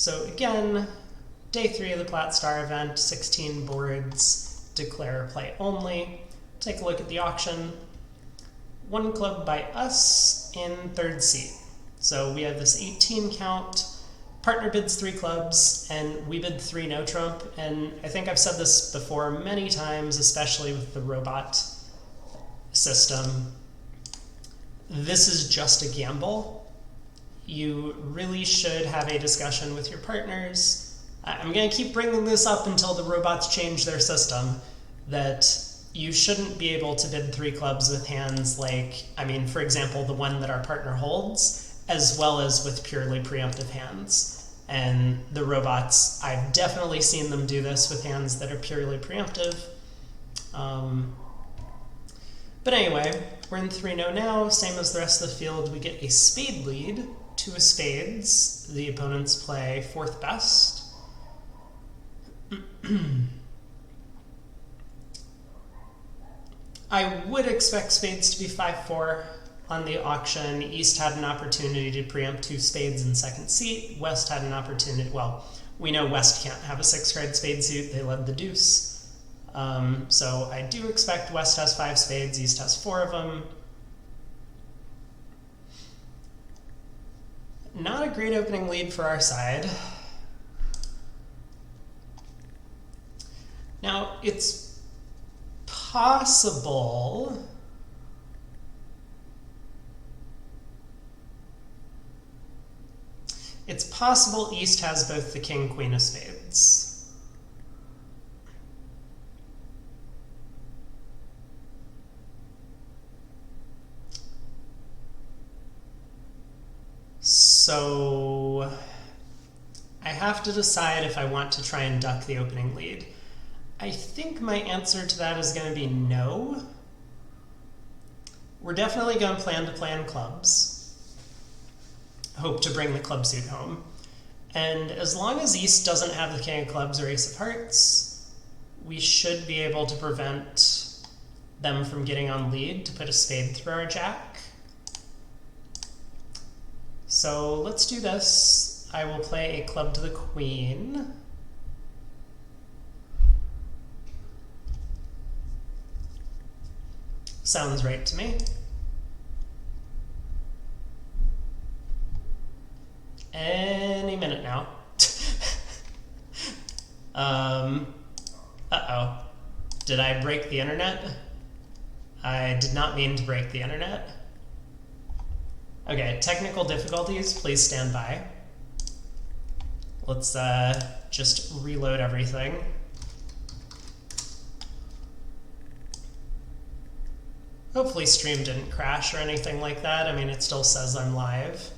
So again, day 3 of the Plat Star event, 16 boards, declare play only. Take a look at the auction. 1 club by us in 3rd seat. So we have this 18 count, partner bids 3 clubs, and we bid 3 no trump. And I think I've said this before many times, especially with the robot system. This is just a gamble. You really should have a discussion with your partners. I'm going to keep bringing this up until the robots change their system, that you shouldn't be able to bid 3 clubs with hands like, for example, the one that our partner holds, as well as with purely preemptive hands. And the robots, I've definitely seen them do this with hands that are purely preemptive. But anyway, we're in 3-0 now, same as the rest of the field. We get a spade lead, 2 of spades. The opponents play 4th best. I would expect spades to be 5-4 on the auction. East had an opportunity to preempt 2 spades in 2nd seat. West had an opportunity, well, we know West can't have a 6-card spade suit. They led the deuce. So I do expect West has 5 spades, East has 4 of them. Not a great opening lead for our side. Now, it's possible East has both the king, queen of spades. So I have to decide if I want to try and duck the opening lead. I think my answer to that is going to be no. We're definitely going to plan clubs. Hope to bring the club suit home. And as long as East doesn't have the king of clubs or ace of hearts, we should be able to prevent them from getting on lead to put a spade through our jack. So let's do this. I will play a club to the queen. Sounds right to me. Any minute now. Uh-oh. Did I break the internet? I did not mean to break the internet. Okay, technical difficulties, please stand by. Let's just reload everything. Hopefully stream didn't crash or anything like that. It still says I'm live.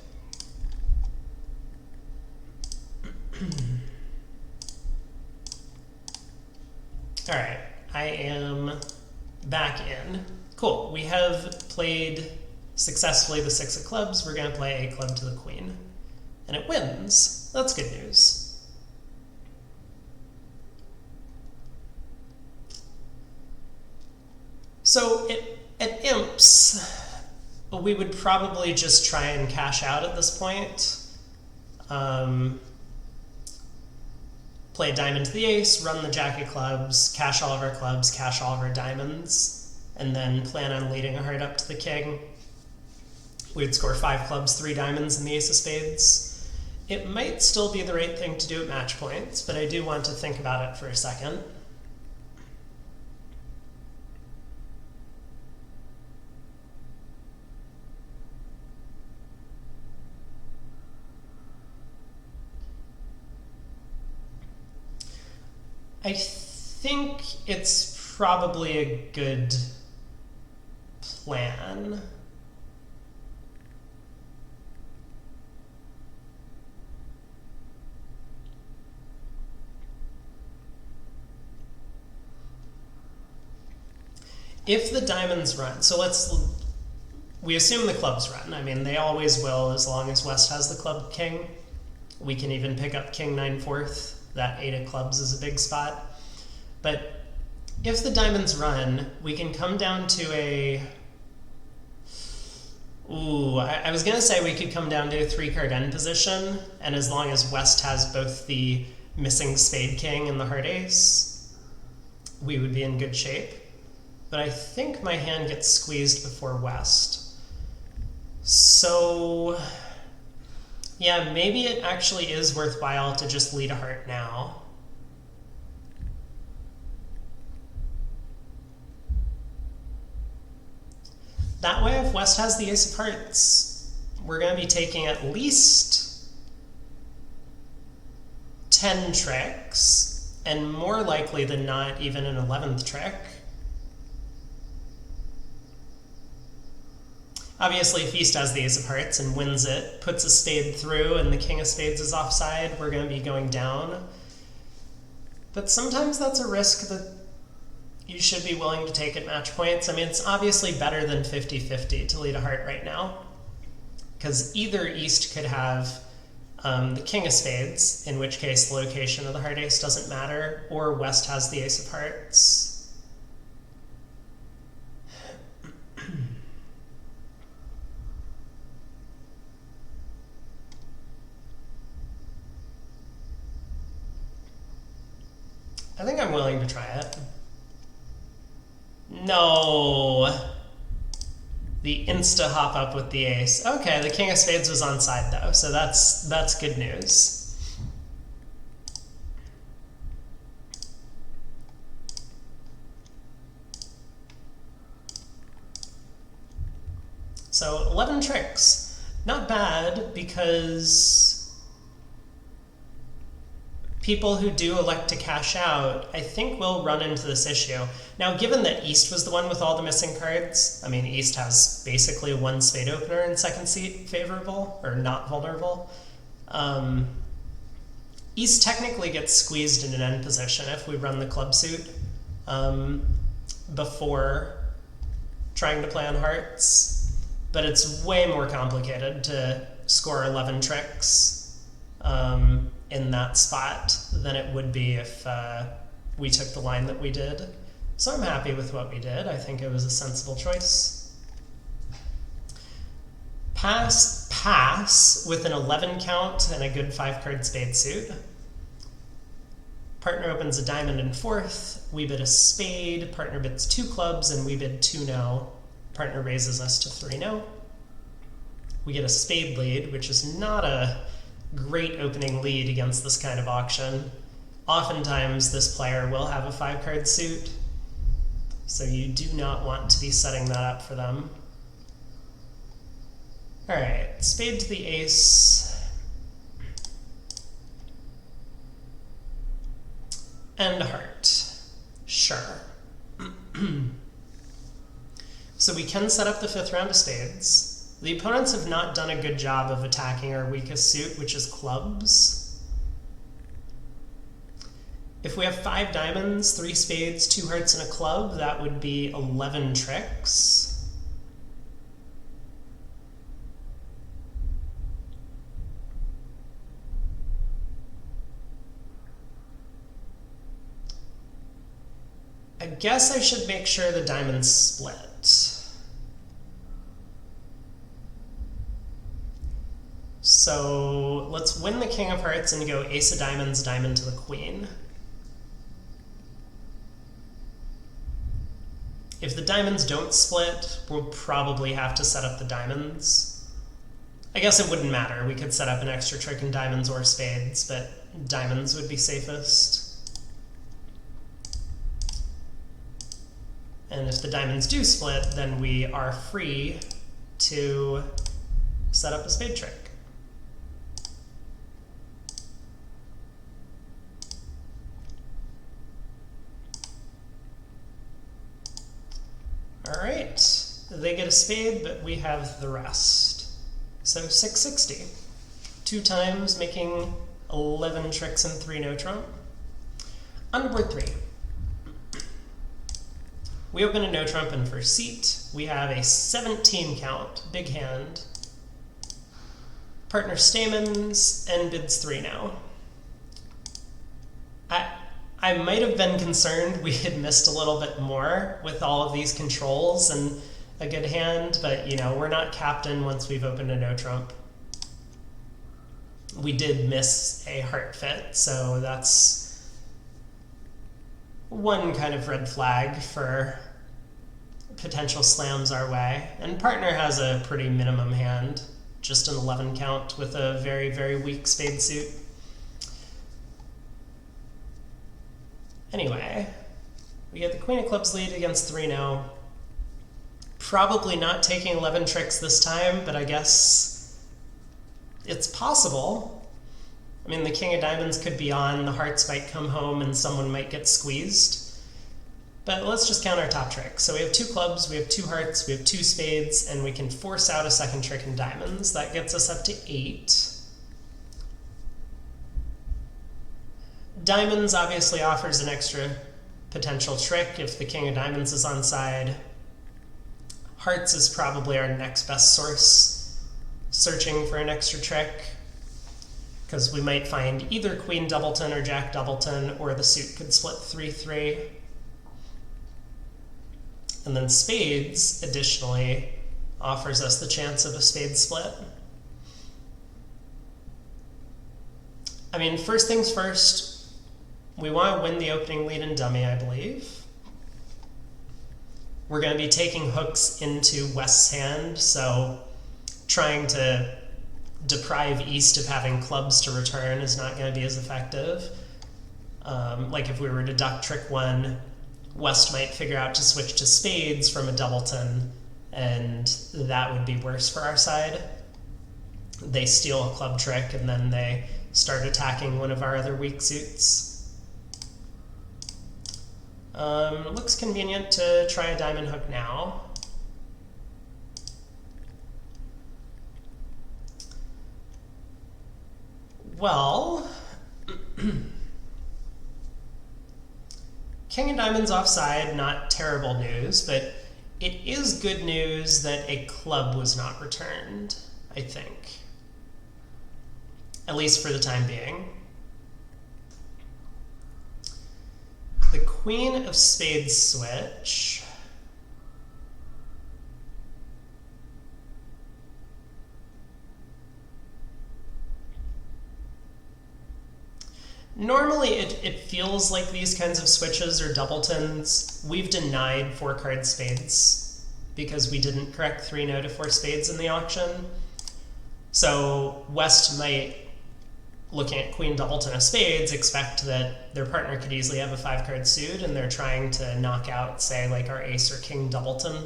All right, I am back in. Cool, we have played successfully the 6 of clubs. We're going to play a club to the queen. And it wins. That's good news. So at imps, we would probably just try and cash out at this point. Play diamond to the ace, run the jack of clubs, cash all of our clubs, cash all of our diamonds, and then plan on leading a heart up to the king. We'd score 5 clubs, 3 diamonds, and the ace of spades. It might still be the right thing to do at match points, but I do want to think about it for a second. I think it's probably a good plan. If the diamonds run, so we assume the clubs run. They always will as long as West has the club king. We can even pick up king 9/4. That 8 of clubs is a big spot. But if the diamonds run, we can come down to a Ooh, I was gonna say we could come down to a 3-card end position, and as long as West has both the missing Spade King and the Heart Ace, we would be in good shape. But I think my hand gets squeezed before West. So, yeah, maybe it actually is worthwhile to just lead a heart now. That way, if West has the Ace of Hearts, we're going to be taking at least 10 tricks, and more likely than not, even an 11th trick. Obviously, if East has the Ace of Hearts and wins it, puts a spade through, and the King of Spades is offside, we're going to be going down. But sometimes that's a risk that you should be willing to take at match points. I mean, it's obviously better than 50-50 to lead a heart right now, because either East could have the King of Spades, in which case the location of the Heart Ace doesn't matter, or West has the Ace of Hearts. I think I'm willing to try it. No. The insta hop up with the ace. Okay, the King of Spades was onside though, so that's good news. So 11 tricks. Not bad, because people who do elect to cash out, I think will run into this issue. Now, given that East was the one with all the missing cards, I mean, East has basically one spade opener in second seat favorable, or not vulnerable. East technically gets squeezed in an end position if we run the club suit before trying to play on hearts, but it's way more complicated to score 11 tricks in that spot than it would be if we took the line that we did. So I'm happy with what we did. I think it was a sensible choice. Pass with an 11 count and a good 5-card spade suit. Partner opens a diamond in fourth. We bid a spade. Partner bids 2 clubs, and we bid 2 no. Partner raises us to 3 no. We get a spade lead, which is not a great opening lead against this kind of auction. Oftentimes this player will have a 5-card suit, so you do not want to be setting that up for them. Alright, spade to the ace. And a heart. Sure. So we can set up the 5th round of spades. The opponents have not done a good job of attacking our weakest suit, which is clubs. If we have 5 diamonds, 3 spades, 2 hearts, and a club, that would be 11 tricks. I guess I should make sure the diamonds split. So let's win the King of Hearts and go ace of diamonds, diamond to the queen. If the diamonds don't split, we'll probably have to set up the diamonds. I guess it wouldn't matter. We could set up an extra trick in diamonds or spades, but diamonds would be safest. And if the diamonds do split, then we are free to set up a spade trick. Alright, they get a spade, but we have the rest. So 660. 2 times, making 11 tricks and 3 no trump. On board 3. We open a no trump in first seat. We have a 17 count, big hand. Partner stamens and bids 3 now. I might have been concerned we had missed a little bit more with all of these controls, and a good hand, but you know, we're not captain once we've opened a no trump. We did miss a heart fit, so that's one kind of red flag for potential slams our way. And partner has a pretty minimum hand, just an 11 count with a very, very weak spade suit. Anyway, we get the queen of clubs lead against 3 now. Probably not taking 11 tricks this time, but I guess it's possible. I mean, the king of diamonds could be on, the hearts might come home, and someone might get squeezed. But let's just count our top trick. So we have 2 clubs, we have 2 hearts, we have 2 spades, and we can force out a second trick in diamonds. That gets us up to 8. Diamonds obviously offers an extra potential trick if the king of diamonds is on side. Hearts is probably our next best source, searching for an extra trick, because we might find either queen doubleton or jack doubleton, or the suit could split 3-3. And then spades, additionally, offers us the chance of a spade split. I mean, first things first, we want to win the opening lead in dummy, I believe. We're going to be taking hooks into West's hand, so trying to deprive East of having clubs to return is not going to be as effective. Like if we were to duck trick 1, West might figure out to switch to spades from a doubleton, and that would be worse for our side. They steal a club trick, and then they start attacking one of our other weak suits. Looks convenient to try a diamond hook now. Well, king of diamonds offside, not terrible news, but it is good news that a club was not returned, I think. At least for the time being. The queen of spades switch. Normally it feels like these kinds of switches or doubletons. We've denied 4-card spades because we didn't correct 3 no to 4 spades in the auction. So West might, looking at queen doubleton of spades, expect that their partner could easily have a 5-card suit, and they're trying to knock out, say, like our ace or king doubleton,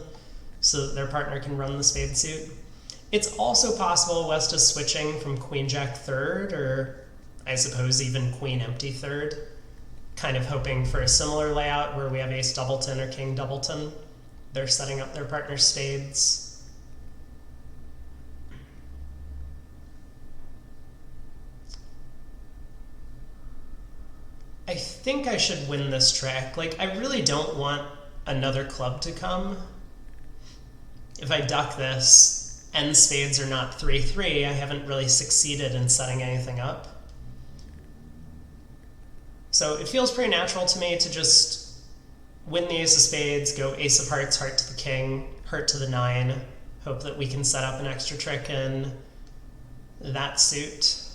so that their partner can run the spade suit. It's also possible West is switching from queen jack third, or I suppose even queen empty third, kind of hoping for a similar layout where we have ace doubleton or king doubleton. They're setting up their partner's spades. I think I should win this trick. Like, I really don't want another club to come. If I duck this and spades are not 3-3, I haven't really succeeded in setting anything up. So it feels pretty natural to me to just win the ace of spades, go ace of hearts, heart to the king, heart to the 9, hope that we can set up an extra trick in that suit.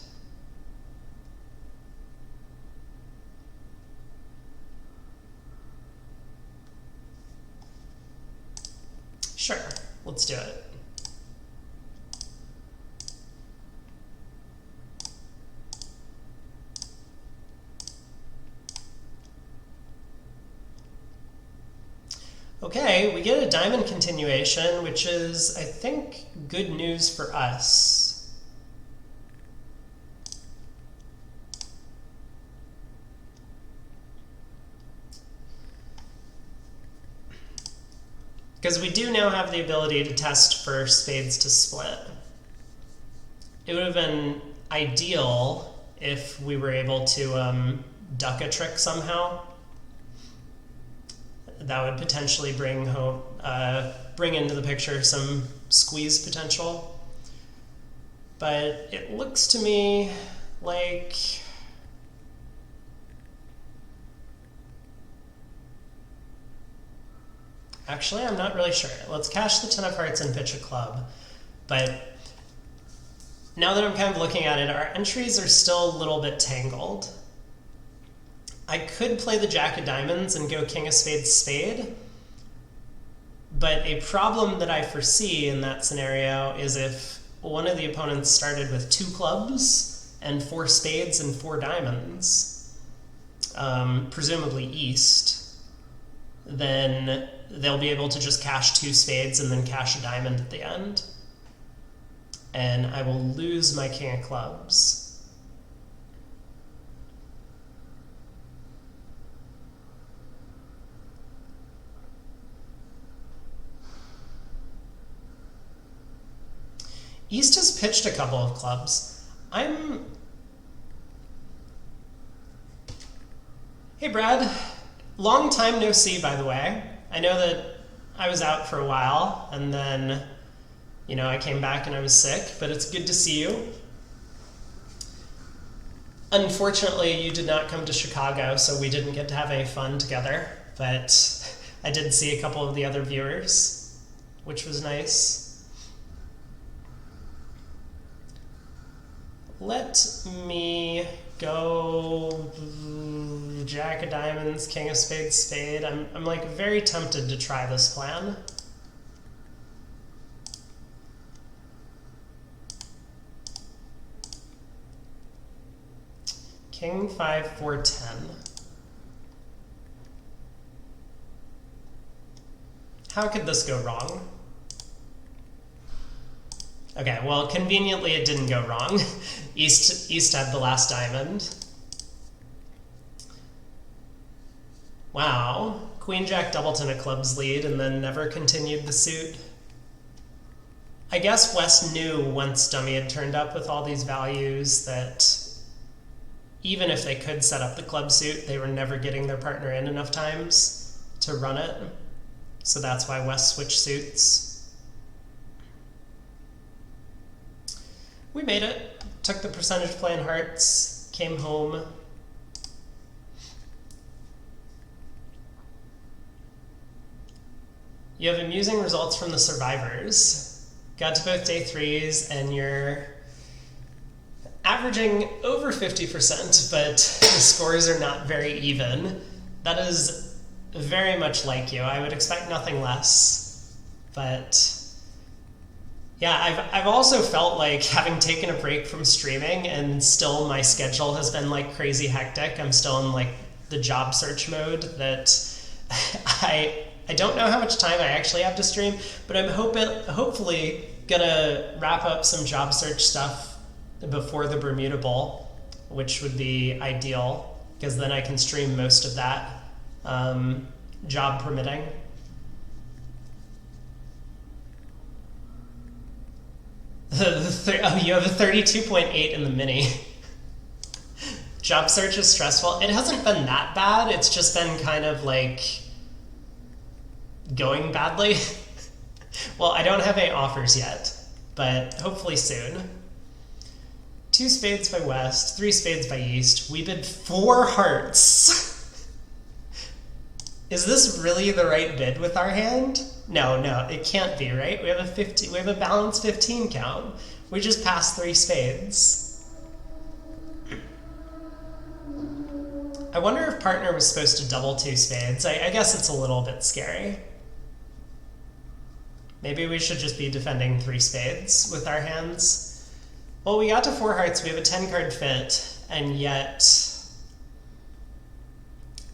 Sure, let's do it. Okay, we get a diamond continuation, which is, I think, good news for us. Because we do now have the ability to test for spades to split. It would have been ideal if we were able to duck a trick somehow. That would potentially bring into the picture some squeeze potential. But it looks to me like Actually, I'm not really sure. Let's cash the 10 of hearts and pitch a club. But now that I'm kind of looking at it, our entries are still a little bit tangled. I could play the jack of diamonds and go king of spades, spade. But a problem that I foresee in that scenario is if one of the opponents started with 2 clubs and 4 spades and 4 diamonds, presumably east, then they'll be able to just cash 2 spades and then cash a diamond at the end. And I will lose my king of clubs. East has pitched a couple of clubs. Hey Brad, long time no see, by the way. I know that I was out for a while and then, I came back and I was sick, but it's good to see you. Unfortunately, you did not come to Chicago, so we didn't get to have any fun together, but I did see a couple of the other viewers, which was nice. Let me go jack of diamonds, king of spades, spade. I'm like very tempted to try this plan. King 5 4 10. How could this go wrong? Okay, well, conveniently it didn't go wrong. East had the last diamond. Wow. Queen Jack Doubleton a clubs lead and then never continued the suit. I guess West knew once Dummy had turned up with all these values that even if they could set up the club suit, they were never getting their partner in enough times to run it. So that's why West switched suits. We made it, took the percentage play in hearts, came home. You have amusing results from the survivors. Got to both day 3s and you're averaging over 50%, but the scores are not very even. That is very much like you. I would expect nothing less, but yeah, I've also felt like having taken a break from streaming and still my schedule has been like crazy hectic. I'm still in like the job search mode that I don't know how much time I actually have to stream, but I'm hopefully gonna wrap up some job search stuff before the Bermuda Bowl, which would be ideal because then I can stream most of that, job permitting. You have a 32.8 in the mini. Job search is stressful. It hasn't been that bad. It's just been kind of like going badly. Well, I don't have any offers yet, but hopefully soon. 2 spades by West, 3 spades by East. We bid 4 hearts. Is this really the right bid with our hand? No, it can't be, right? We have a balanced 15 count. We just passed 3 spades. I wonder if partner was supposed to double 2 spades. I guess it's a little bit scary. Maybe we should just be defending 3 spades with our hands. Well, we got to 4 hearts. We have a 10 card fit, and yet,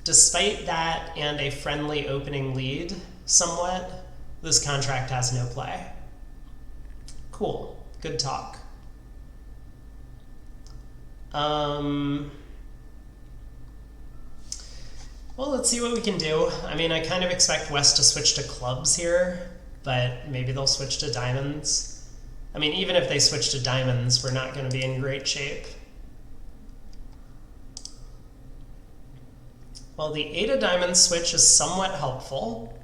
despite that and a friendly opening lead, somewhat, this contract has no play. Cool. Good talk. Well, let's see what we can do. I mean, I kind of expect West to switch to clubs here, but maybe they'll switch to diamonds. I mean, even if they switch to diamonds, we're not going to be in great shape. Well, the 8 of diamonds switch is somewhat helpful.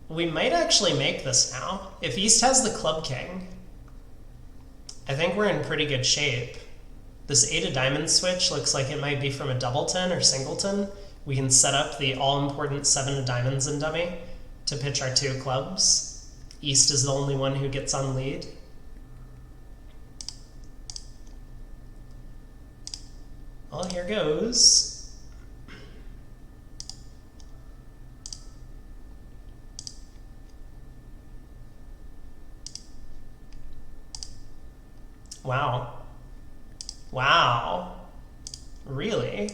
We might actually make this now. If East has the club king, I think we're in pretty good shape. This 8 of diamonds switch looks like it might be from a doubleton or singleton, We can set up the all-important 7 of diamonds in dummy to pitch our 2 clubs. East is the only one who gets on lead. Well, here goes. Wow. Wow. Really?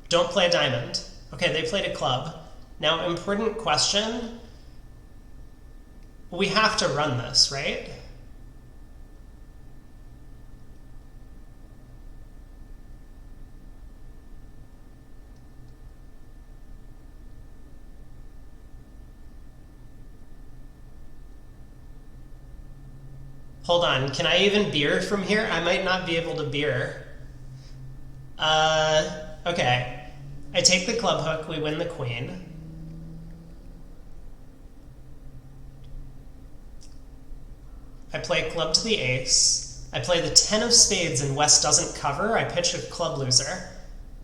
Don't play a diamond. Okay, they played a club. Now, important question. We have to run this, right? Hold on, can I even beer from here? I might not be able to beer. Okay. I take the club hook, we win the queen. I play club to the ace. I play the 10 of spades and West doesn't cover. I pitch a club loser.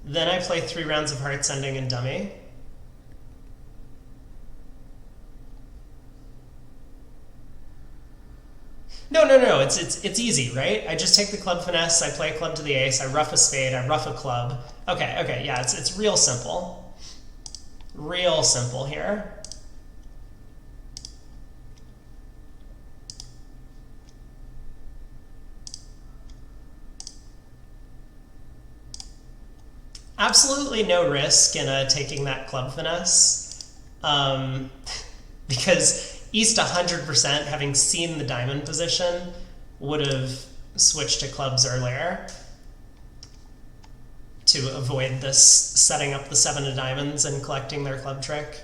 Then I play 3 rounds of hearts ending in dummy. No, it's easy, right? I just take the club finesse, I play a club to the ace, I rough a spade, I rough a club. Okay, yeah, it's real simple. Real simple here. Absolutely no risk in taking that club finesse, because East 100%, having seen the diamond position, would have switched to clubs earlier to avoid this setting up the 7 of diamonds and collecting their club trick.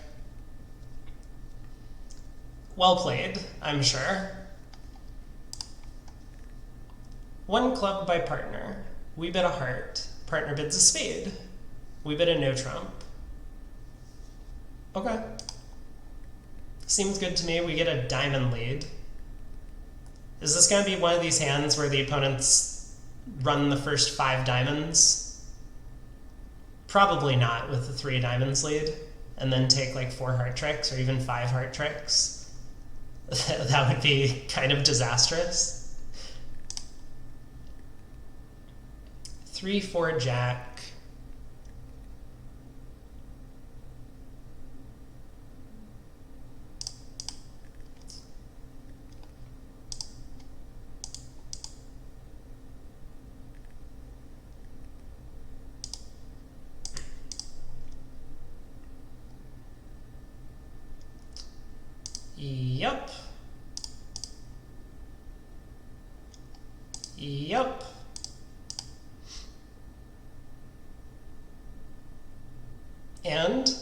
Well played, I'm sure. 1 club by partner. We bid a heart. Partner bids a spade. We bid a no trump. Okay. Seems good to me. We get a diamond lead. Is this going to be one of these hands where the opponents run the first 5 diamonds? Probably not with the 3 diamonds lead, and then take like 4 heart tricks or even 5 heart tricks. That would be kind of disastrous. 3-4 jack. Yep. Yep. And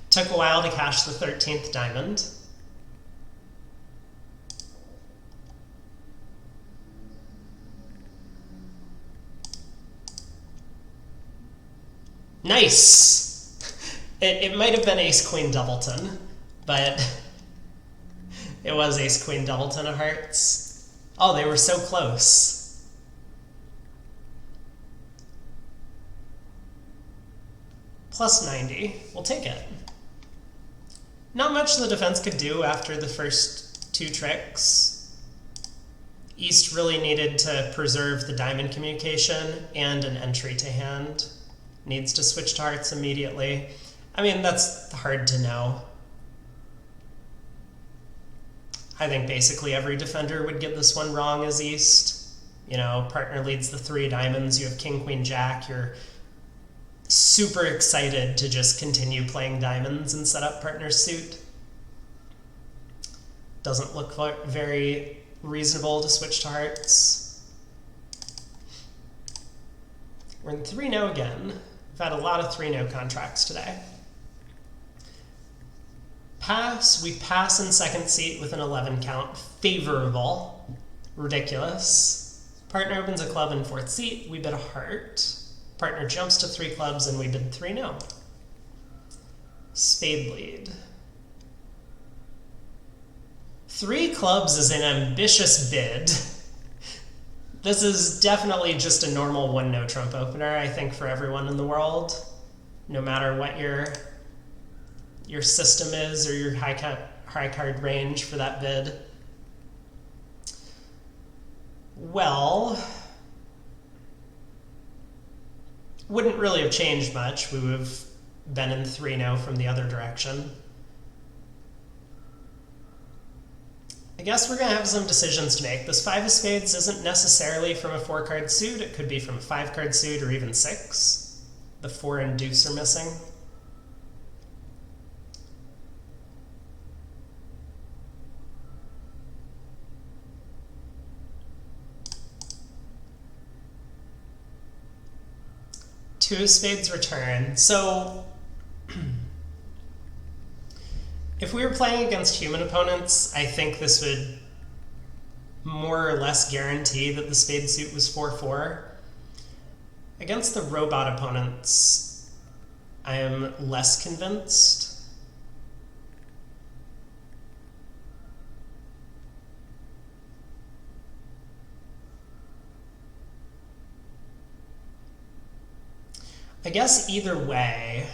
took a while to cash the 13th diamond. Nice! It might have been ace-queen doubleton, but it was ace-queen doubleton of hearts. Oh, they were so close. Plus 90. We'll take it. Not much the defense could do after the first 2 tricks. East really needed to preserve the diamond communication and an entry to hand. Needs to switch to hearts immediately. I mean, that's hard to know. I think basically every defender would get this one wrong as East. You know, partner leads the 3 diamonds, you have king, queen, jack, you're super excited to just continue playing diamonds and set up partner's suit. Doesn't look very reasonable to switch to hearts. We're in 3-0 again. We've had a lot of 3-0 contracts today. Pass, we pass in second seat with an 11 count. Favorable. Ridiculous. Partner opens a club in 4th seat. We bid a heart. Partner jumps to 3 clubs and we bid 3-0. Spade lead. 3 clubs is an ambitious bid. This is definitely just a normal one no trump opener, I think, for everyone in the world, no matter what your system is or your high card range for that bid. Well, wouldn't really have changed much. We would have been in 3-0 from the other direction. I guess we're going to have some decisions to make. This 5 of spades isn't necessarily from a 4-card suit. It could be from a 5-card suit or even 6. The 4 and deuce are missing. Two of spades return. So if we were playing against human opponents, I think this would more or less guarantee that the spade suit was 4-4. Against the robot opponents, I am less convinced. I guess either way,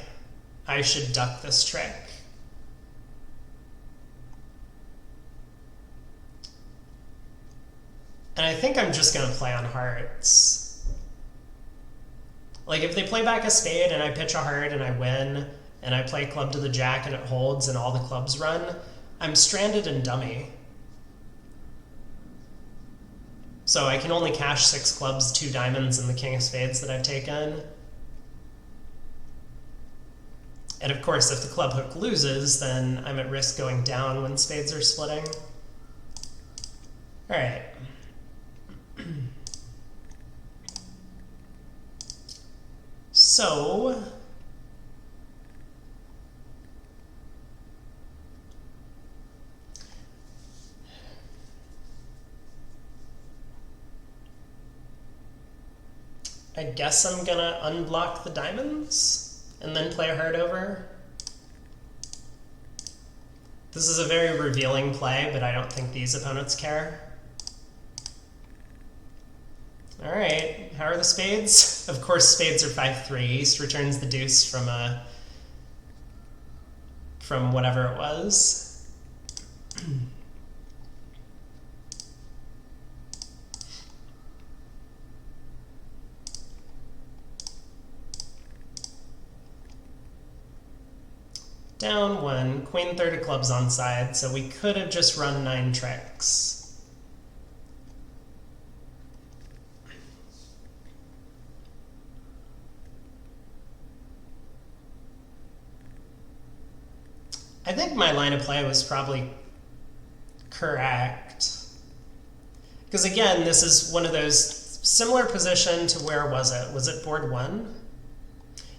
I should duck this trick. And I think I'm just going to play on hearts. Like, if they play back a spade and I pitch a heart and I win, and I play club to the jack and it holds and all the clubs run, I'm stranded in dummy. So I can only cash 6 clubs, 2 diamonds, and the king of spades that I've taken. And of course, if the club hook loses, then I'm at risk going down when spades are splitting. All right. So I guess I'm gonna unblock the diamonds and then play a heart over. This is a very revealing play, but I don't think these opponents care. All right, how are the spades? Of course, spades are 5-3. East returns the deuce from whatever it was. Down 1, queen third of clubs on side, so we could have just run 9 tricks. I think my line of play was probably correct. Because again, this is one of those similar position to where was it? Was it board 1?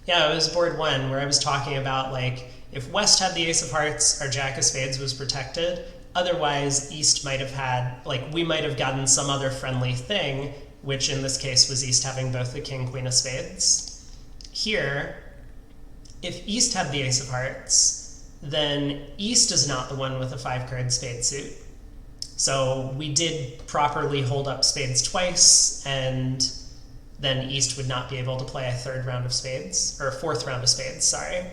Yeah, it was board 1 where I was talking about, like, if West had the ace of hearts, our jack of spades was protected. Otherwise, East might have had, like, we might have gotten some other friendly thing, which in this case was East having both the king, queen of spades. Here, if East had the ace of hearts, then East is not the one with a 5-card spade suit. So we did properly hold up spades twice, and then East would not be able to play a 3rd round of spades, or a 4th round of spades, sorry.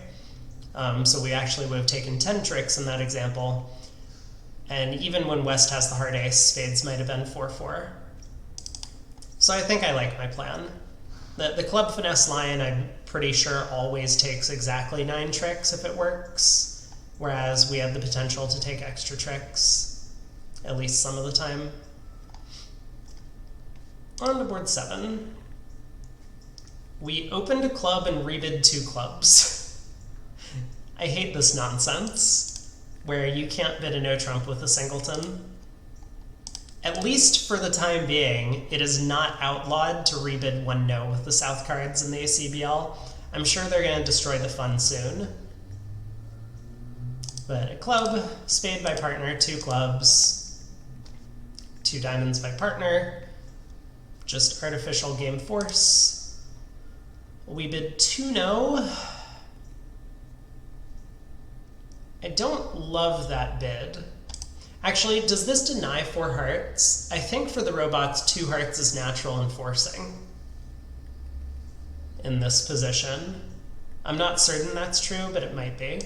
So we actually would have taken 10 tricks in that example. And even when West has the hard ace, spades might have been 4-4. So I think I like my plan. The club finesse line, I'm pretty sure, always takes exactly 9 tricks if it works, whereas we have the potential to take extra tricks, at least some of the time. On to board 7. We opened a club and rebid 2 clubs. I hate this nonsense, where you can't bid a no-trump with a singleton. At least for the time being, it is not outlawed to rebid 1 no with the south cards in the ACBL. I'm sure they're going to destroy the fun soon. But a club, spade by partner, 2 clubs, 2 diamonds by partner, just artificial game force. We bid 2 no. I don't love that bid. Actually, does this deny 4 hearts? I think for the robots, 2 hearts is natural and forcing in this position. I'm not certain that's true, but it might be.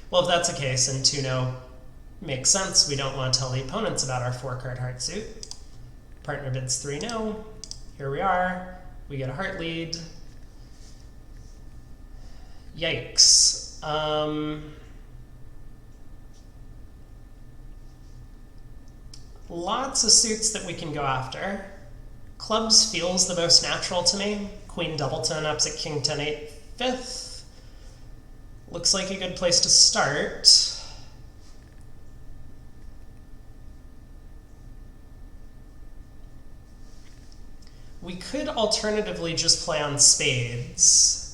Well, if that's the case, and 2-no makes sense. We don't want to tell the opponents about our 4-card heart suit. Partner bids 3-no. Here we are. We get a heart lead. Yikes. Lots of suits that we can go after. Clubs feels the most natural to me. Queen Doubleton ups at King 10-8 5th. Looks like a good place to start. We could alternatively just play on spades.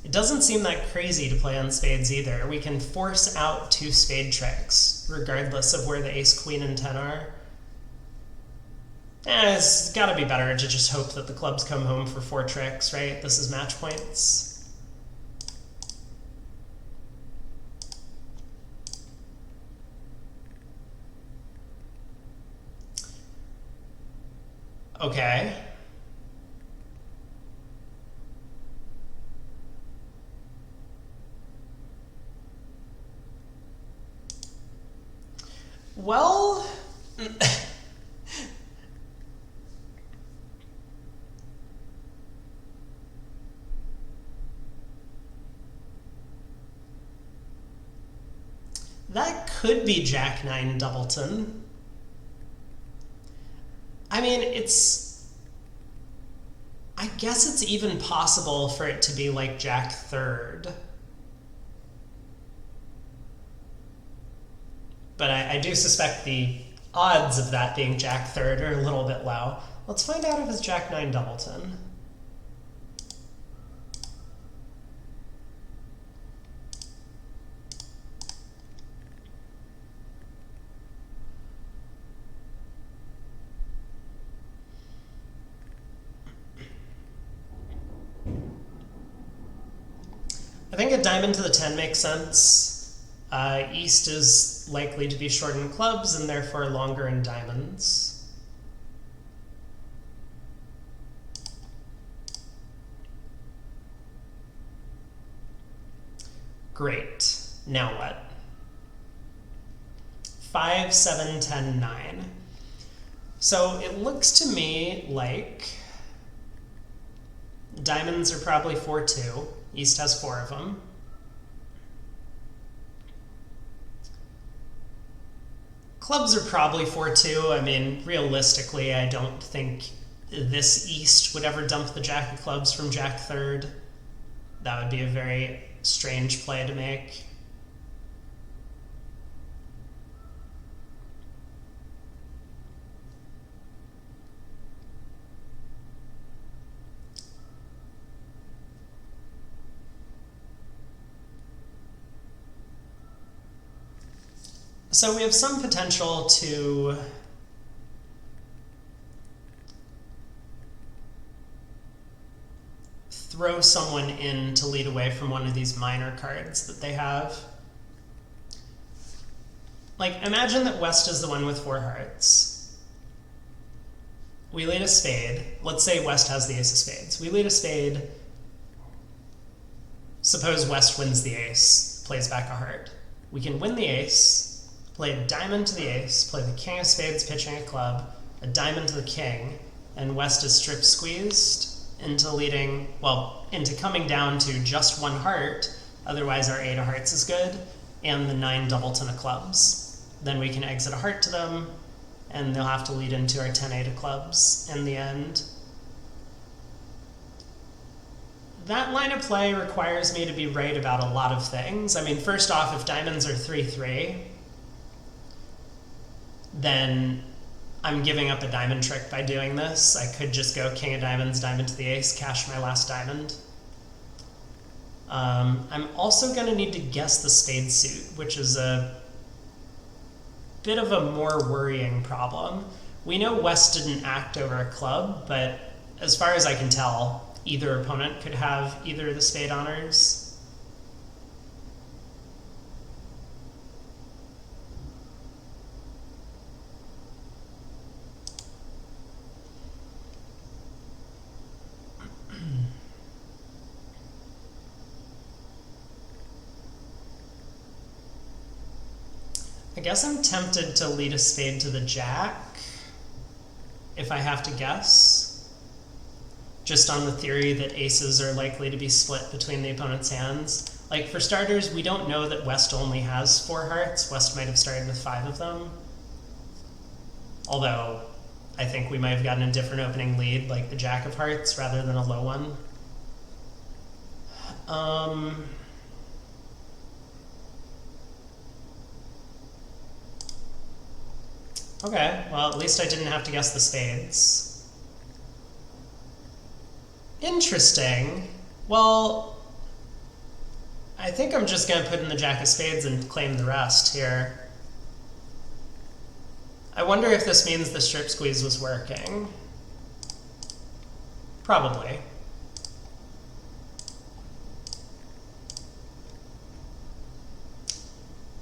It doesn't seem that crazy to play on spades either. We can force out 2 spade tricks, regardless of where the ace, queen, and 10 are. It's gotta be better to just hope that the clubs come home for 4 tricks, right? This is match points. Okay. Well, that could be Jack 9 Doubleton. I mean, I guess it's even possible for it to be like Jack 3rd. But I do suspect the odds of that being Jack 3rd are a little bit low. Let's find out if it's Jack 9 Doubleton. I think a diamond to the 10 makes sense. East is likely to be short in clubs and therefore longer in diamonds. Great. Now what? 5, 7, 10, 9. So it looks to me like diamonds are probably 4-2. East has 4 of them. Clubs are probably 4-2. I mean, realistically, I don't think this East would ever dump the Jack of clubs from Jack 3rd. That would be a very strange play to make. So we have some potential to throw someone in to lead away from one of these minor cards that they have. Like, imagine that West is the one with 4 hearts. We lead a spade. Let's say West has the ace of spades. We lead a spade. Suppose West wins the ace, plays back a heart. We can win the ace, play a diamond to the ace, play the king of spades pitching a club, a diamond to the king, and West is strip squeezed into leading, well, into coming down to just 1 heart, otherwise our 8 of hearts is good, and the 9 Doubleton of clubs. Then we can exit a heart to them, and they'll have to lead into our 10-8 of clubs in the end. That line of play requires me to be right about a lot of things. I mean, first off, if diamonds are 3-3, then I'm giving up a diamond trick by doing this. I could just go king of diamonds, diamond to the ace, cash my last diamond. I'm also going to need to guess the spade suit, which is a bit of a more worrying problem. We know West didn't act over a club, but as far as I can tell, either opponent could have either of the spade honors. I guess I'm tempted to lead a spade to the jack, if I have to guess. Just on the theory that aces are likely to be split between the opponent's hands. Like, for starters, we don't know that West only has 4 hearts. West might have started with 5 of them. Although, I think we might have gotten a different opening lead, like the jack of hearts, rather than a low one. Okay, well, at least I didn't have to guess the spades. Interesting. Well, I think I'm just going to put in the jack of spades and claim the rest here. I wonder if this means the strip squeeze was working. Probably.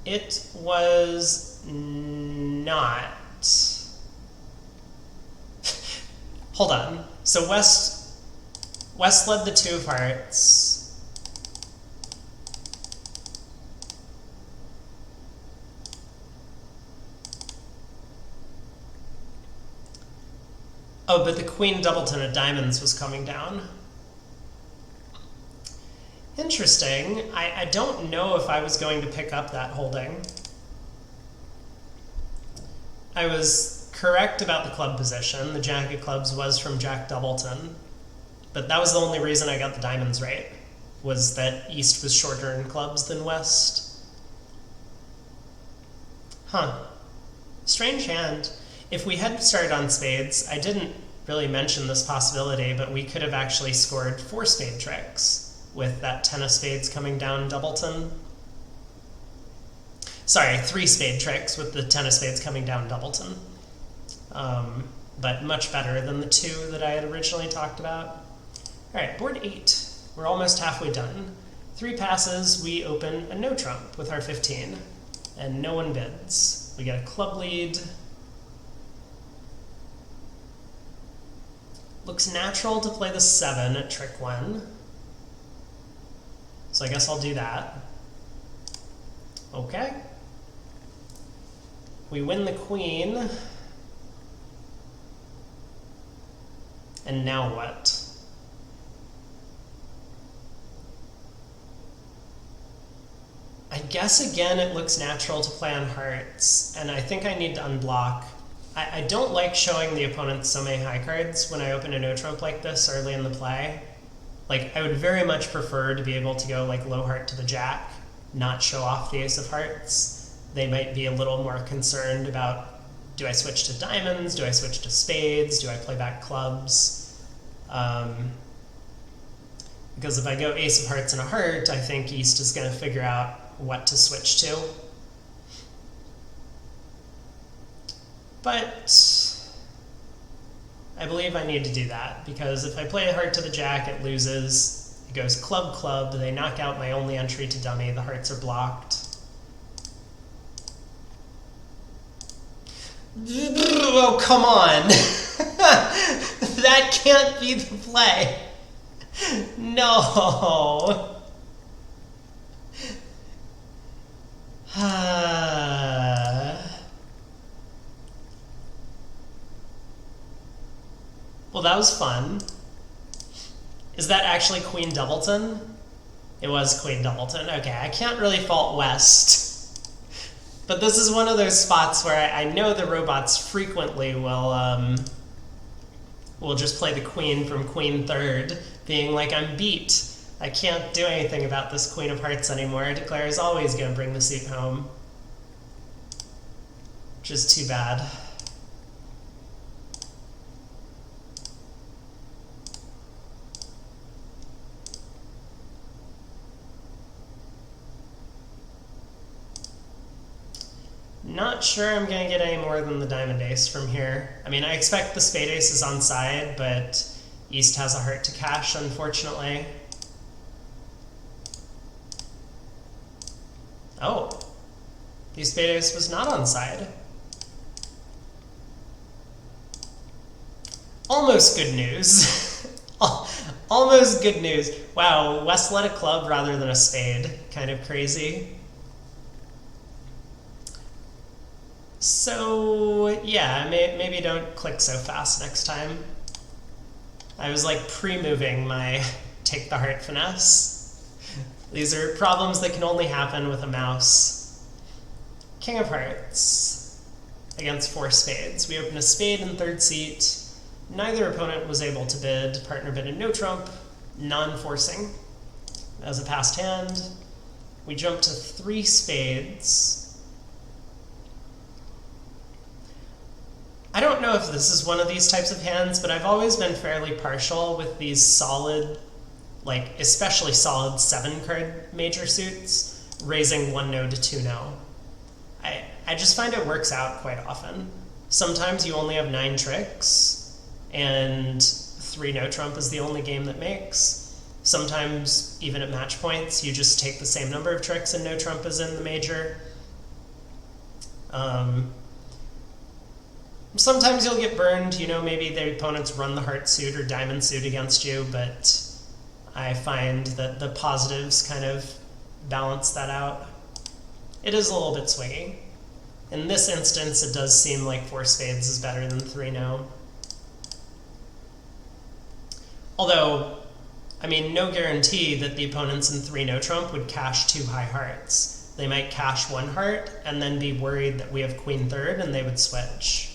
It was not. Hold on. So West led the 2 of hearts. Oh, but the queen doubleton of diamonds was coming down. Interesting. I don't know if I was going to pick up that holding. I was correct about the club position. The jack of clubs was from jack doubleton. But that was the only reason I got the diamonds right, was that East was shorter in clubs than West. Huh. Strange hand. If we had started on spades, I didn't really mention this possibility, but we could have actually scored 4 spade tricks with that 10 of spades coming down doubleton. Sorry, 3 spade tricks with the 10 of spades coming down doubleton. But much better than the 2 that I had originally talked about. All right, board 8. We're almost halfway done. 3 passes, we open a no trump with our 15, and no one bids. We get a club lead. Looks natural to play the 7 at trick 1. So I guess I'll do that. Okay. We win the queen. And now what? I guess again it looks natural to play on hearts, and I think I need to unblock. I don't like showing the opponent so many high cards when I open a no trump like this early in the play. Like, I would very much prefer to be able to go like low heart to the jack, not show off the ace of hearts. They might be a little more concerned about, do I switch to diamonds? Do I switch to spades? Do I play back clubs? Because if I go ace of hearts and a heart, I think East is going to figure out what to switch to. But I believe I need to do that, because if I play a heart to the jack, it loses. It goes club, club. They knock out my only entry to dummy. The hearts are blocked. Oh, come on. That can't be the play. No. Well, that was fun. Is that actually Queen Doubleton? It was Queen Doubleton. Okay, I can't really fault West. But this is one of those spots where I know the robots frequently will just play the queen from queen third, being like, I'm beat. I can't do anything about this Queen of Hearts anymore. Declare is always going to bring the suit home. Which is too bad. Not sure I'm going to get any more than the diamond ace from here. I mean, I expect the spade ace is on side, but East has a heart to cash, unfortunately. Oh, the spade ace was not on side. Almost good news. Almost good news. Wow, West led a club rather than a spade. Kind of crazy. So yeah, maybe don't click so fast next time. I was like pre-moving my take the heart finesse. These are problems that can only happen with a mouse. King of Hearts against 4 spades. We open a spade in 3rd seat. Neither opponent was able to bid. Partner bid a no trump, non-forcing. As a passed hand, we jump to 3 spades. I don't know if this is one of these types of hands, but I've always been fairly partial with these solid, like especially solid 7-card major suits, raising 1 no to 2 no. I just find it works out quite often. Sometimes you only have 9 tricks, and 3 no trump is the only game that makes. Sometimes, even at match points, you just take the same number of tricks and no trump is in the major. Sometimes you'll get burned, you know, maybe the opponents run the heart suit or diamond suit against you, but I find that the positives kind of balance that out. It is a little bit swingy. In this instance, it does seem like 4 spades is better than 3 no. Although, I mean, no guarantee that the opponents in 3 no trump would cash 2 high hearts. They might cash 1 heart and then be worried that we have queen 3rd and they would switch.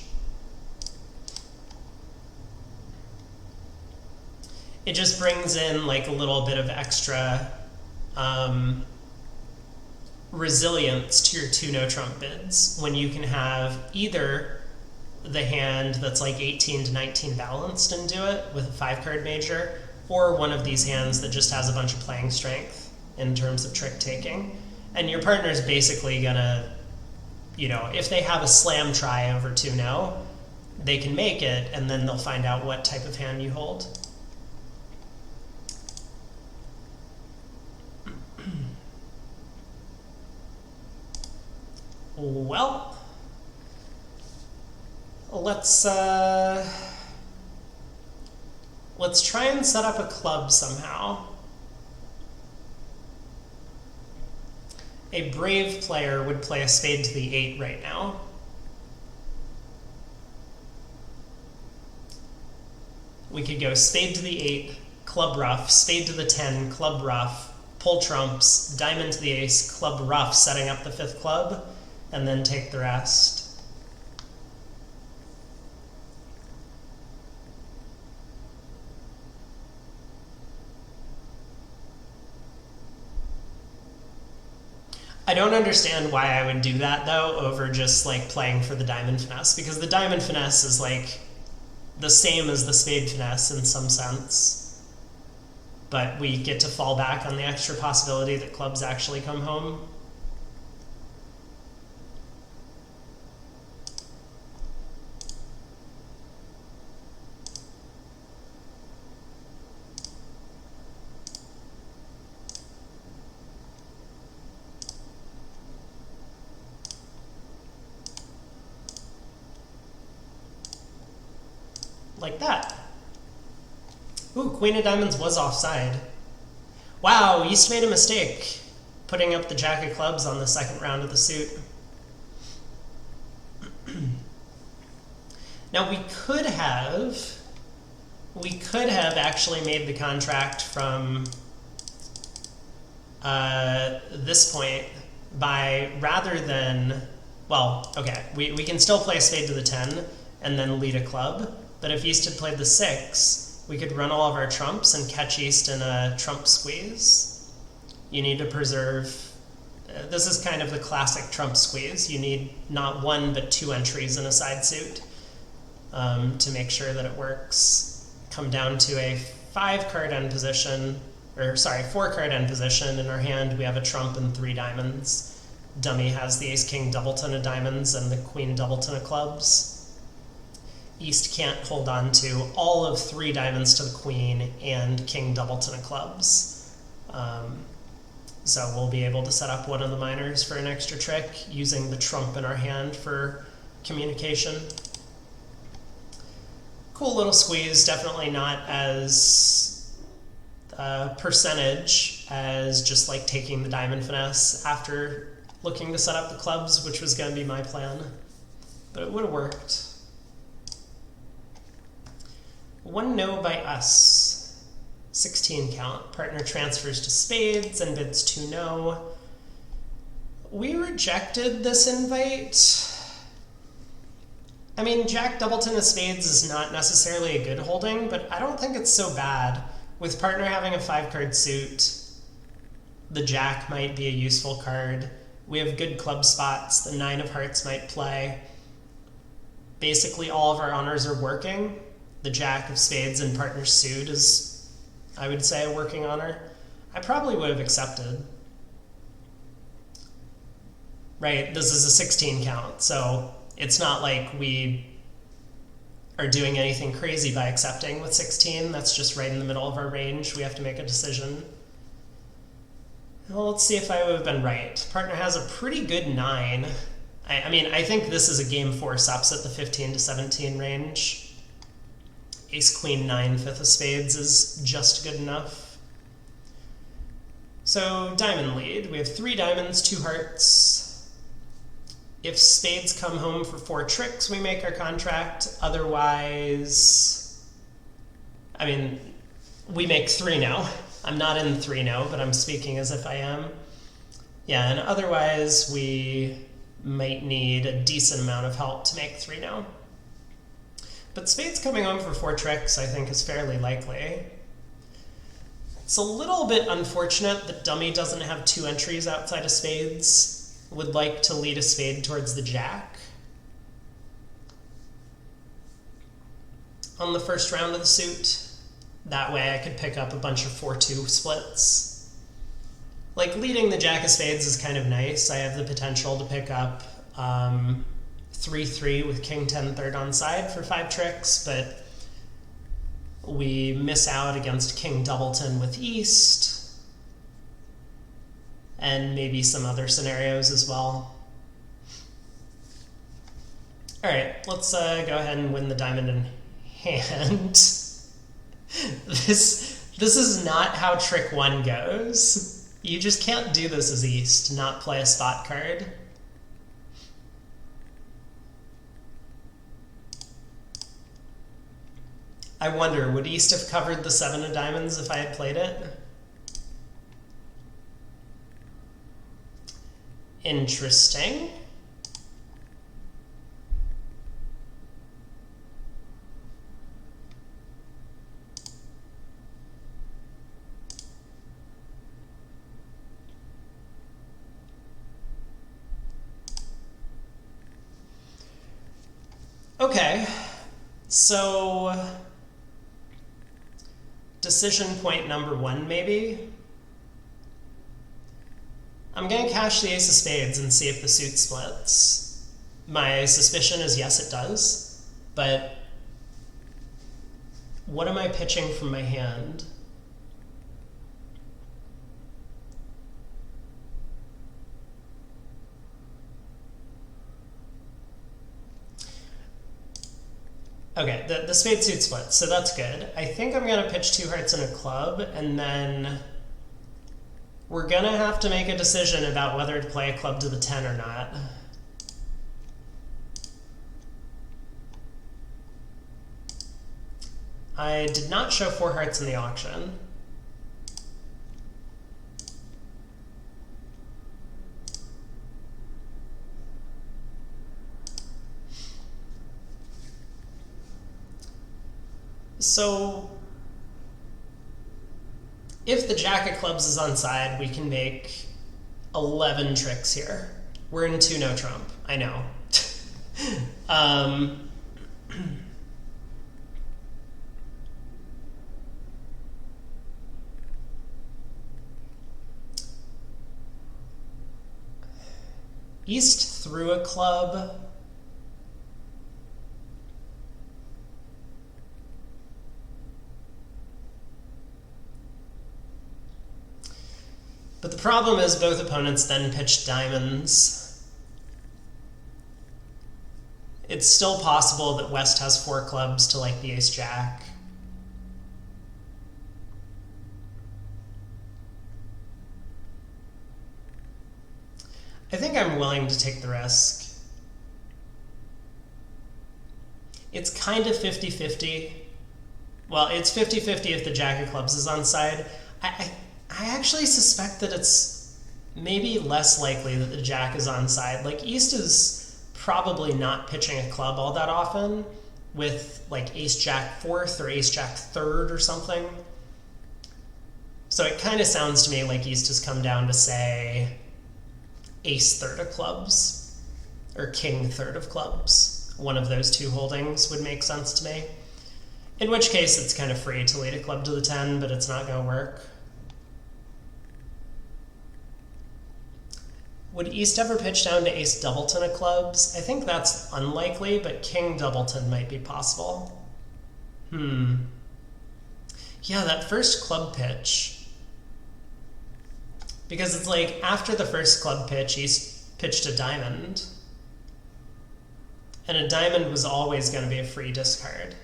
It just brings in like a little bit of extra resilience to your 2 no trump bids when you can have either the hand that's like 18 to 19 balanced and do it with a 5-card major, or one of these hands that just has a bunch of playing strength in terms of trick taking. And your partner's basically gonna, you know, if they have a slam try over 2 no, they can make it, and then they'll find out what type of hand you hold. Well, let's try and set up a club somehow. A brave player would play a spade to the 8 right now. We could go spade to the 8, club ruff, spade to the 10, club ruff, pull trumps, diamond to the ace, club ruff, setting up the 5th club, and then take the rest. I don't understand why I would do that, though, over just like playing for the diamond finesse, because the diamond finesse is like the same as the spade finesse in some sense, but we get to fall back on the extra possibility that clubs actually come home. Like that. Ooh, queen of diamonds was offside. Wow, East made a mistake putting up the jack of clubs on the 2nd round of the suit. Now we could have actually made the contract from this point by, rather than, well, okay, we can still play a spade to the 10 and then lead a club. But if East had played the 6, we could run all of our trumps and catch East in a trump squeeze. You need to preserve, this is kind of the classic trump squeeze. You need not 1 but 2 entries in a side suit to make sure that it works. Come down to a 5-card end position, or sorry, 4-card end position. In our hand we have a trump and 3 diamonds. Dummy has the ace-king doubleton of diamonds and the queen doubleton of clubs. East can't hold on to all of 3 diamonds to the queen and king doubleton of clubs. So we'll be able to set up one of the minors for an extra trick using the trump in our hand for communication. Cool little squeeze, definitely not as percentage as just like taking the diamond finesse after looking to set up the clubs, which was going to be my plan. but it would have worked. One no by us. 16 count. Partner transfers to spades and bids 2 no. We rejected this invite. I mean, Jack Doubleton of spades is not necessarily a good holding, but I don't think it's so bad. With partner having a 5-card suit, the Jack might be a useful card. We have good club spots. The 9 of hearts might play. Basically, all of our honors are working. The Jack of spades and partner suit is, I would say, a working honor. I probably would have accepted. Right, this is a 16 count, so it's not like we are doing anything crazy by accepting with 16. That's just right in the middle of our range. We have to make a decision. Well, let's see if I would have been right. Partner has a pretty good 9. I mean, I think this is a game 4 ups at the 15 to 17 range. Ace, queen, 9, 5th of spades is just good enough. So diamond lead. We have 3 diamonds, 2 hearts. If spades come home for 4 tricks, we make our contract. Otherwise, I mean, we make 3 now. I'm not in 3 now, but I'm speaking as if I am. Yeah, and otherwise we might need a decent amount of help to make 3 now. But spades coming home for 4 tricks, I think, is fairly likely. It's a little bit unfortunate that dummy doesn't have 2 entries outside of spades. Would like to lead a spade towards the Jack on the first round of the suit. That way I could pick up a bunch of 4-2 splits. Like, leading the Jack of spades is kind of nice. I have the potential to pick up 3-3 with king 10 third on side for 5 tricks, but we miss out against king Doubleton with East, and maybe some other scenarios as well. All right, let's go ahead and win the diamond in hand. This is not how trick 1 goes. You just can't do this as East, not play a spot card. I wonder, would East have covered the 7 of diamonds if I had played it? Interesting. Okay, so decision point number 1, maybe. I'm going to cash the ace of spades and see if the suit splits. My suspicion is yes, it does, but what am I pitching from my hand? Okay, the spade suit splits, so that's good. I think I'm going to pitch 2 hearts and a club, and then we're going to have to make a decision about whether to play a club to the 10 or not. I did not show 4 hearts in the auction. So if the Jack of clubs is on side, we can make 11 tricks here. We're in 2 no trump, I know. East through a club. But the problem is both opponents then pitched diamonds. It's still possible that West has 4 clubs to like the ace-jack. I think I'm willing to take the risk. It's kind of 50-50. Well, it's 50-50 if the jack of clubs is on side. I actually suspect that it's maybe less likely that the jack is on side. Like, East is probably not pitching a club all that often with like ace-jack fourth or ace-jack third or something. So it kind of sounds to me like East has come down to, say, ace third of clubs or king third of clubs. One of those two holdings would make sense to me. In which case, it's kind of free to lead a club to the 10, but it's not going to work. Would East ever pitch down to ace doubleton of clubs? I think that's unlikely, but king doubleton might be possible. Yeah, that first club pitch. Because it's like, after the first club pitch, East pitched a diamond. And a diamond was always going to be a free discard.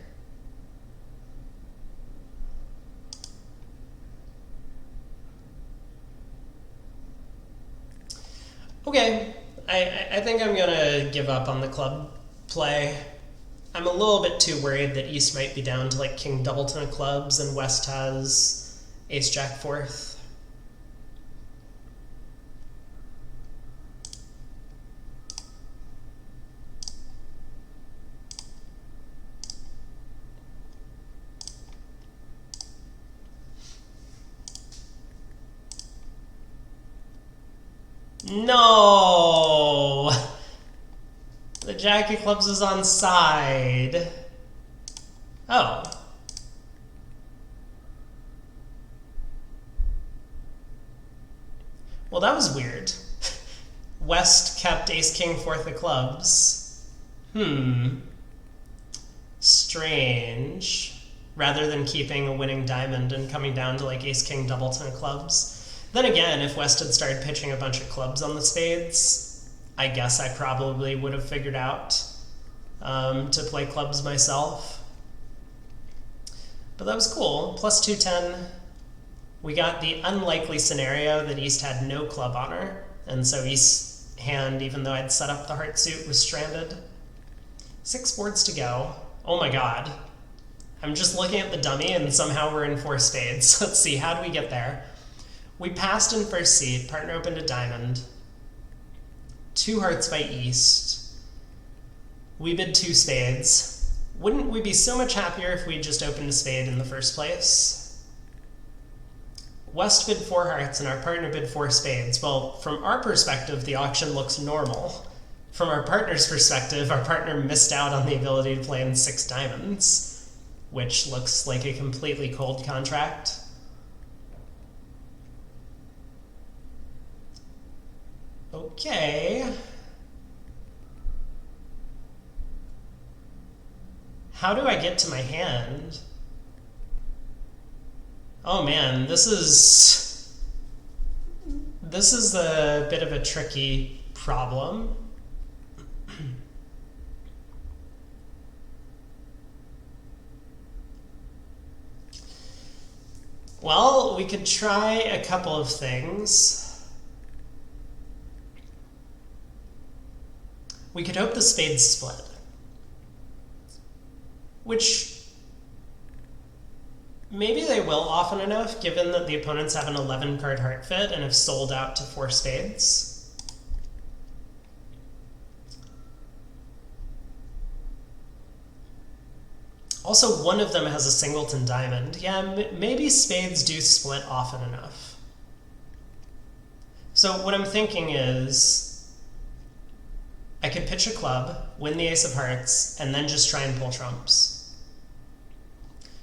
Okay, I think I'm gonna give up on the club play. I'm a little bit too worried that East might be down to like king doubleton of clubs and West has ace jack fourth. No! The jack of clubs is on side. Oh. Well, that was weird. West kept ace king fourth of clubs. Strange. Rather than keeping a winning diamond and coming down to like ace king doubleton of clubs. Then again, if West had started pitching a bunch of clubs on the spades, I guess I probably would have figured out to play clubs myself. But that was cool. Plus 210. We got the unlikely scenario that East had no club honor, and so East's hand, even though I'd set up the heart suit, was stranded. 6 boards to go. Oh my god. I'm just looking at the dummy and somehow we're in 4 spades. Let's see, how do we get there? We passed in first seed, partner opened a diamond, 2 hearts by East. We bid 2 spades. Wouldn't we be so much happier if we just opened a spade in the first place? West bid 4 hearts and our partner bid 4 spades. Well, from our perspective, the auction looks normal. From our partner's perspective, our partner missed out on the ability to play in 6 diamonds, which looks like a completely cold contract. Okay. How do I get to my hand? Oh man, this is a bit of a tricky problem. Well, we could try a couple of things. We could hope the spades split, which maybe they will often enough, given that the opponents have an 11-card heart fit and have sold out to 4 spades. Also, one of them has a singleton diamond. Yeah, maybe spades do split often enough. So what I'm thinking is, I could pitch a club, win the ace of hearts, and then just try and pull trumps.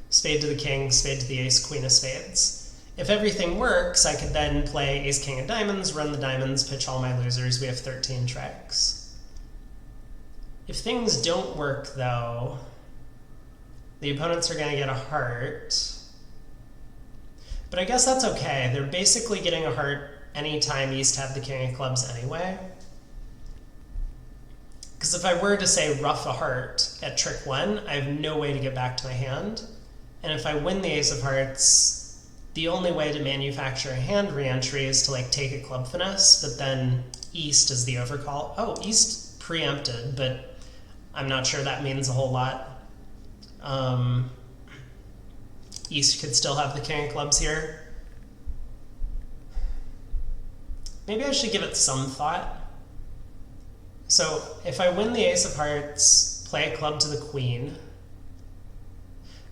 Spade to the king, spade to the ace, queen of spades. If everything works, I could then play ace, king of diamonds, run the diamonds, pitch all my losers. We have 13 tricks. If things don't work, though, the opponents are going to get a heart. But I guess that's okay. They're basically getting a heart anytime East had the king of clubs anyway. Because if I were to say ruff a heart at trick 1, I have no way to get back to my hand. And if I win the ace of hearts, the only way to manufacture a hand re-entry is to like take a club finesse, but then East is the overcall. Oh, East preempted, but I'm not sure that means a whole lot. East could still have the king of clubs here. Maybe I should give it some thought. So if I win the ace of hearts, play a club to the queen.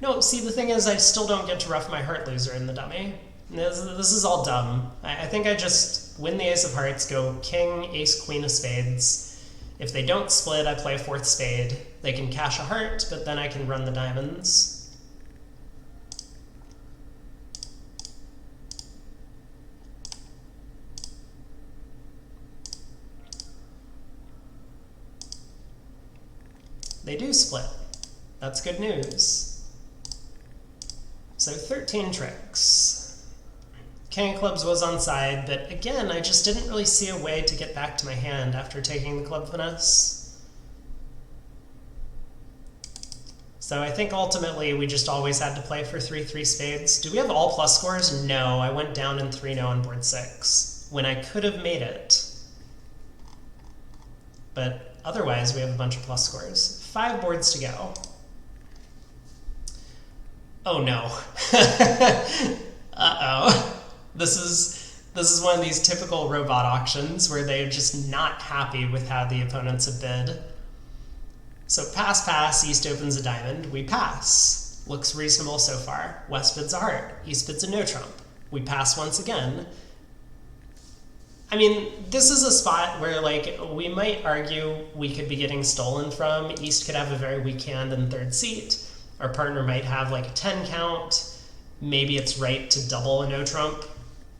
No, see, the thing is I still don't get to rough my heart loser in the dummy. This is all dumb. I think I just win the ace of hearts, go king, ace, queen of spades. If they don't split, I play a fourth spade. They can cash a heart, but then I can run the diamonds. They do split. That's good news. So 13 tricks. King of clubs was on side, but again, I just didn't really see a way to get back to my hand after taking the club finesse. So I think ultimately we just always had to play for 3-3 spades. Do we have all plus scores? No, I went down in 3-0 on board 6, when I could have made it. But otherwise, we have a bunch of plus scores. 5 boards to go. Oh no. Uh-oh. This is one of these typical robot auctions where they're just not happy with how the opponents have bid. So pass, East opens a diamond, we pass. Looks reasonable so far. West bids a heart, East bids a no trump. We pass once again. I mean, this is a spot where, like, we might argue we could be getting stolen from. East could have a very weak hand in third seat. Our partner might have, like, a 10 count. Maybe it's right to double a no trump,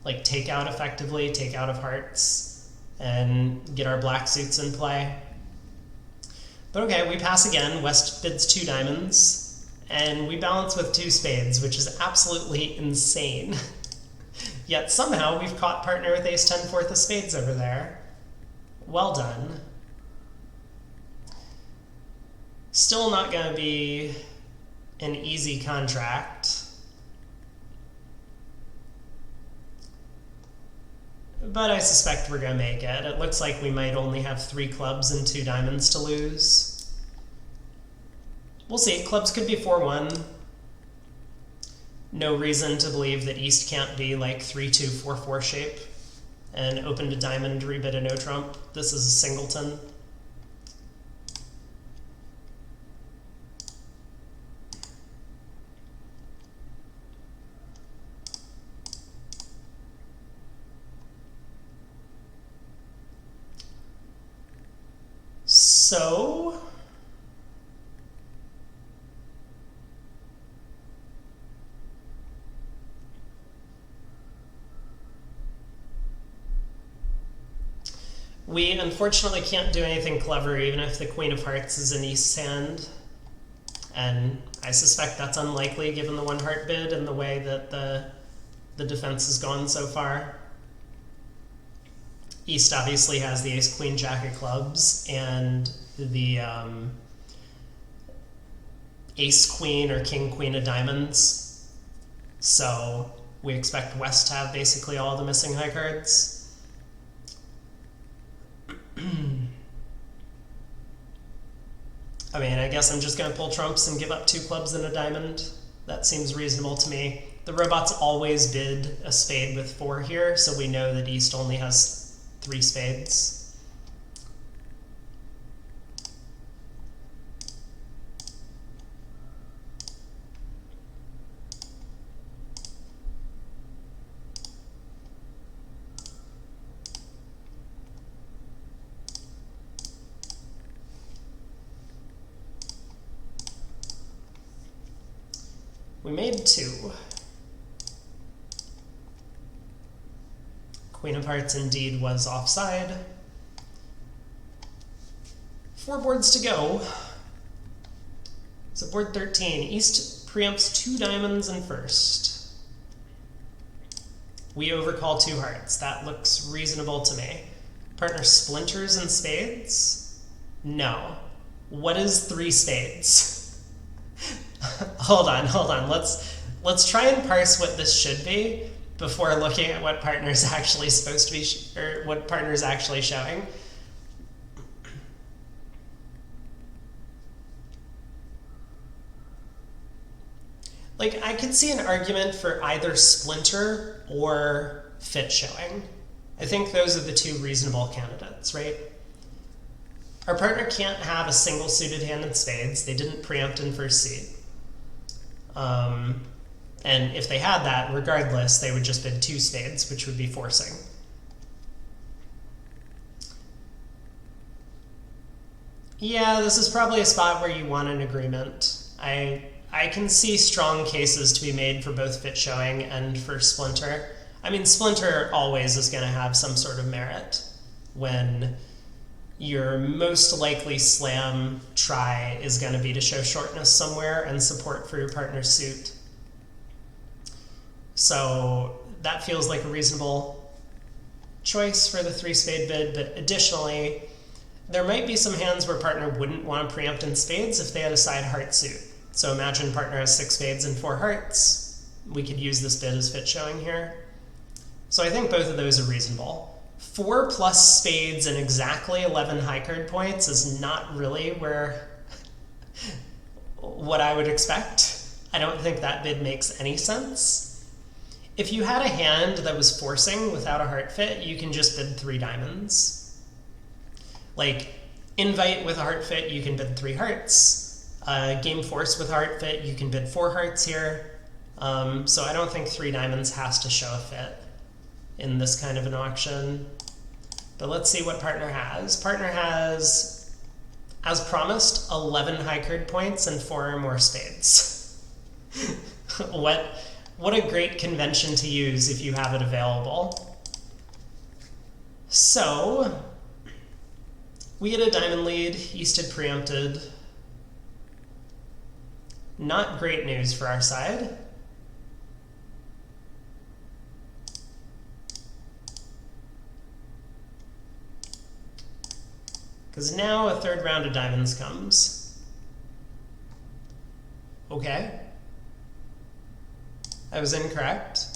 like take out effectively, take out of hearts, and get our black suits in play. But okay, we pass again. West bids 2 diamonds, and we balance with 2 spades, which is absolutely insane. Yet somehow we've caught partner with ace 10 fourth of spades over there. Well done. Still not going to be an easy contract. But I suspect we're going to make it. It looks like we might only have 3 clubs and 2 diamonds to lose. We'll see. Clubs could be 4-1. No reason to believe that East can't be like 3-2, 4-4 shape and open to diamond, rebid a no trump. This is a singleton. So we unfortunately can't do anything clever even if the Queen of Hearts is in East's hand. And I suspect that's unlikely given the 1 heart bid and the way that the defense has gone so far. East obviously has the ace, queen, jack of clubs, and the ace, queen, or king, queen of diamonds. So we expect West to have basically all the missing high cards. I mean, I guess I'm just going to pull trumps and give up 2 clubs and a diamond. That seems reasonable to me. The robots always bid a spade with 4 here, so we know that East only has 3 spades. We made 2. Queen of Hearts indeed was offside. 4 boards to go. So board 13, East preempts 2 diamonds in first. We overcall 2 hearts. That looks reasonable to me. Partner splinters in spades? No. What is 3 spades? Hold on. Let's try and parse what this should be before looking at what partner's actually supposed to be, or what partner's actually showing. Like, I could see an argument for either splinter or fit showing. I think those are the two reasonable candidates, right? Our partner can't have a single suited hand in spades. They didn't preempt in first seat. And if they had that, regardless, they would just bid 2 spades, which would be forcing. Yeah, this is probably a spot where you want an agreement. I can see strong cases to be made for both fit showing and for splinter. I mean, splinter always is going to have some sort of merit when your most likely slam try is going to be to show shortness somewhere and support for your partner's suit. So that feels like a reasonable choice for the 3 spade bid, but additionally, there might be some hands where partner wouldn't want to preempt in spades if they had a side heart suit. So imagine partner has 6 spades and 4 hearts. We could use this bid as fit showing here. So I think both of those are reasonable. 4 plus spades and exactly 11 high card points is not really what I would expect. I don't think that bid makes any sense. If you had a hand that was forcing without a heart fit, you can just bid 3 diamonds. Like, invite with a heart fit, you can bid 3 hearts. Game force with a heart fit, you can bid 4 hearts here. So I don't think 3 diamonds has to show a fit in this kind of an auction. But let's see what partner has. Partner has, as promised, 11 high card points and 4 or more spades. What a great convention to use if you have it available. So, we get a diamond lead, East had preempted. Not great news for our side. Because now a 3rd round of diamonds comes. Okay. I was incorrect.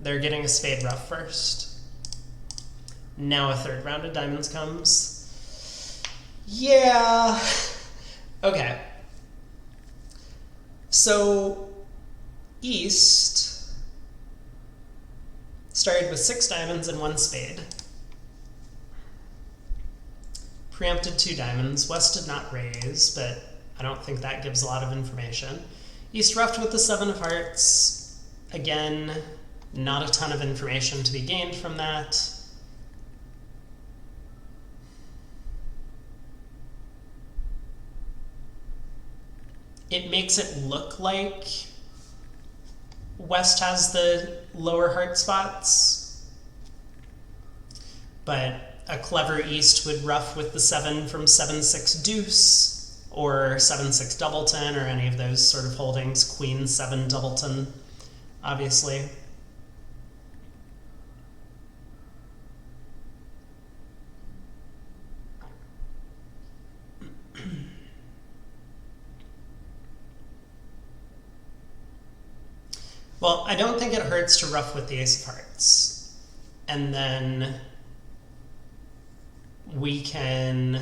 They're getting a spade ruff first. Now a 3rd round of diamonds comes. Yeah. Okay. So East started with 6 diamonds and 1 spade. Preempted 2 diamonds. West did not raise, but I don't think that gives a lot of information. East ruffed with the 7 of hearts. Again, not a ton of information to be gained from that. It makes it look like West has the lower heart spots, but a clever East would ruff with the 7 from 7-6 deuce, or 7-6 doubleton, or any of those sort of holdings. Queen 7 doubleton, obviously. Well, I don't think it hurts to ruff with the ace of hearts. And then we can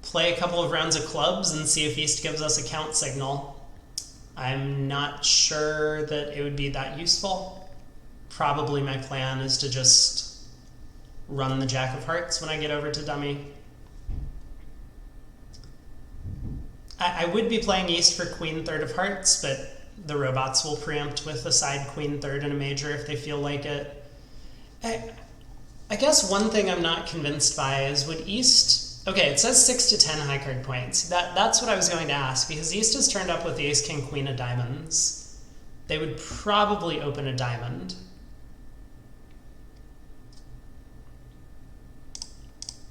play a couple of rounds of clubs and see if East gives us a count signal. I'm not sure that it would be that useful. Probably my plan is to just run the jack of hearts when I get over to dummy. I would be playing East for queen 3rd of hearts, but the robots will preempt with a side queen 3rd and a major if they feel like it. I guess one thing I'm not convinced by is would East... Okay, it says 6 to 10 high card points. That's what I was going to ask, because East has turned up with the ace, king, queen of diamonds. They would probably open a diamond.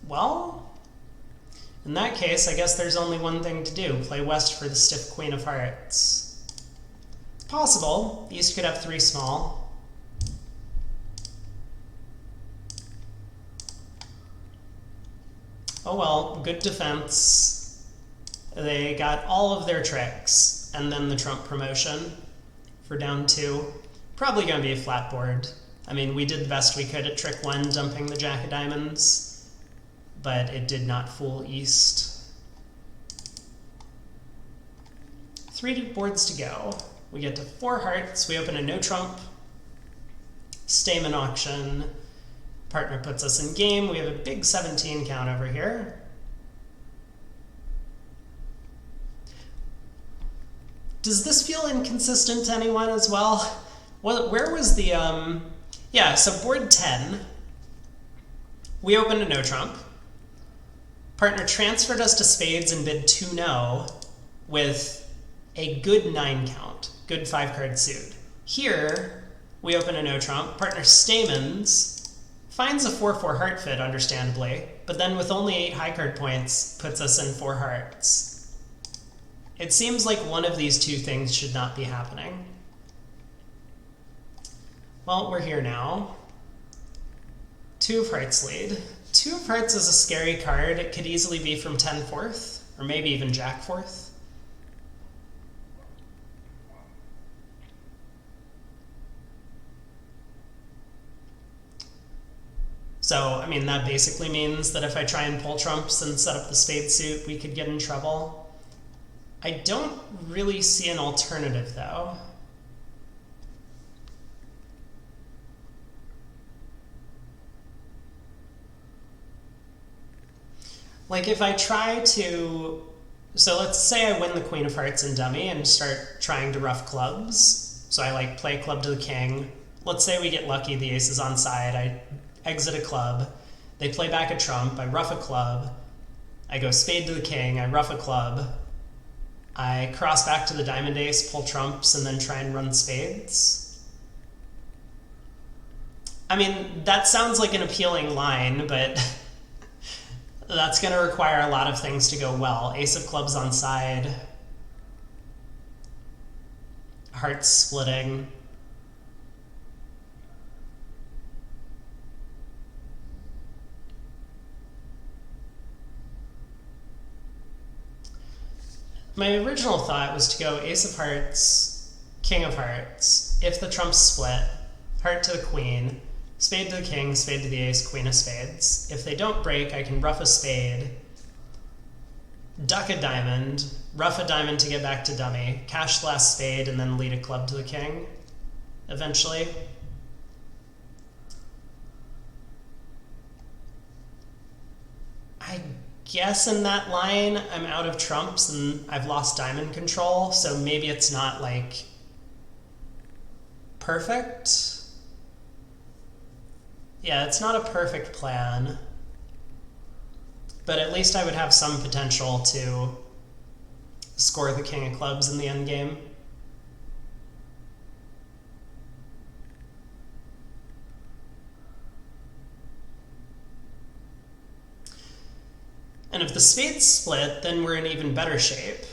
Well, in that case, I guess there's only one thing to do. Play West for the stiff queen of hearts. It's possible. East could have 3 small. Oh well, good defense. They got all of their tricks, and then the trump promotion for down 2. Probably going to be a flat board. I mean, we did the best we could at trick 1, dumping the jack of diamonds, but it did not fool East. 3 boards to go. We get to 4 hearts. We open a no trump. Stamen auction. Partner puts us in game. We have a big 17 count over here. Does this feel inconsistent to anyone as well? Where was the, yeah, so board 10, we opened a no trump. Partner transferred us to spades and bid 2-no with a good 9 count, good 5 card suit. Here, we open a no trump. Partner stamens, finds a 4-4 heart fit, understandably, but then with only 8 high card points, puts us in 4 hearts. It seems like one of these two things should not be happening. Well, we're here now. 2 of hearts lead. 2 of hearts is a scary card. It could easily be from 10-4, or maybe even Jack-4. So, I mean, that basically means that if I try and pull trumps and set up the spade suit, we could get in trouble. I don't really see an alternative, though. Like, if I try to... So let's say I win the queen of hearts and dummy and start trying to ruff clubs. So I, like, play club to the king. Let's say we get lucky, the ace is on side. I exit a club, they play back a trump, I ruff a club, I go spade to the king, I ruff a club, I cross back to the diamond ace, pull trumps, and then try and run spades. I mean, that sounds like an appealing line, but that's going to require a lot of things to go well. Ace of clubs on side, hearts splitting. My original thought was to go ace of hearts, king of hearts, if the trumps split, heart to the queen, spade to the king, spade to the ace, queen of spades. If they don't break, I can ruff a spade, duck a diamond, ruff a diamond to get back to dummy, cash the last spade, and then lead a club to the king, eventually. I guess in that line, I'm out of trumps and I've lost diamond control, so maybe it's not, like, perfect. Yeah, it's not a perfect plan, but at least I would have some potential to score the king of clubs in the endgame. And if the spades split, then we're in even better shape.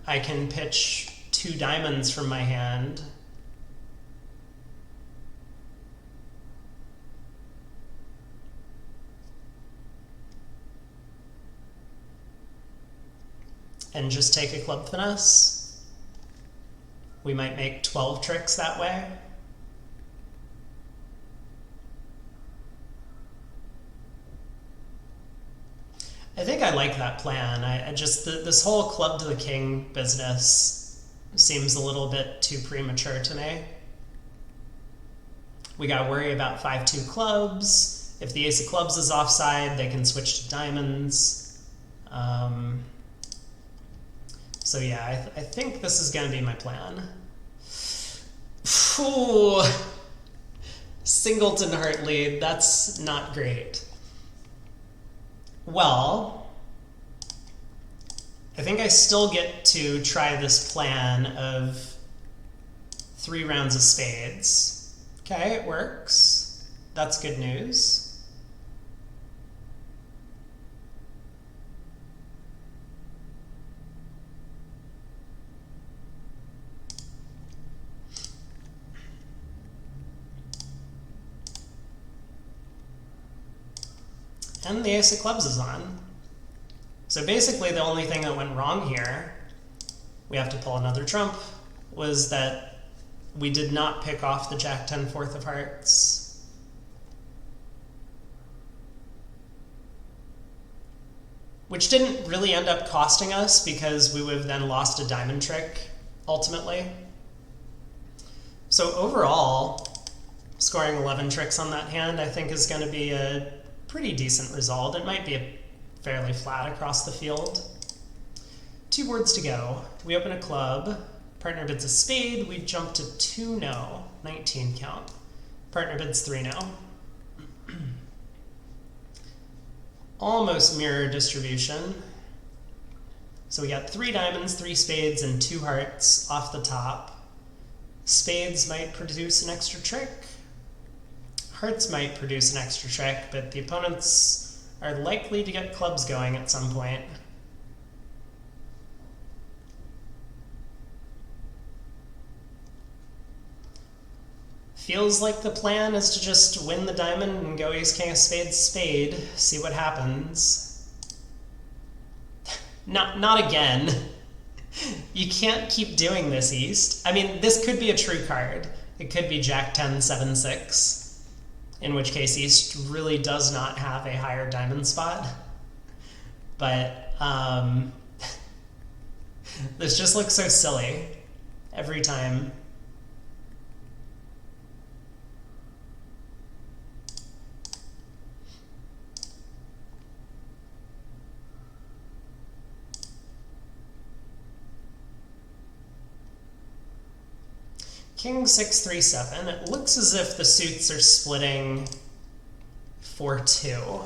I can pitch 2 diamonds from my hand. And just take a club finesse. We might make 12 tricks that way. I think I like that plan. I just, this whole club to the king business seems a little bit too premature to me. We gotta worry about 5-2 clubs. If the ace of clubs is offside, they can switch to diamonds. So yeah, I think this is gonna be my plan. Ooh. Singleton heart lead, that's not great. Well, I think I still get to try this plan of 3 rounds of spades. Okay, it works. That's good news. And the ace of clubs is on. So basically the only thing that went wrong here, we have to pull another trump, was that we did not pick off the jack 10-4 of hearts. Which didn't really end up costing us because we would have then lost a diamond trick ultimately. So overall, scoring 11 tricks on that hand I think is going to be a pretty decent result. It might be fairly flat across the field. 2 boards to go. We open a club. Partner bids a spade. We jump to 2 no. 19 count. Partner bids 3 no. Almost mirror distribution. So we got 3 diamonds, 3 spades, and 2 hearts off the top. Spades might produce an extra trick. Hearts might produce an extra trick, but the opponents are likely to get clubs going at some point. Feels like the plan is to just win the diamond and go ace, king of spades, spade, see what happens. Not again. You can't keep doing this, East. I mean, this could be a true card. It could be Jack 10, 7, 6, in which case East really does not have a higher diamond spot. But this just looks so silly every time. King 6, 3, 7. It looks as if the suits are splitting 4-2.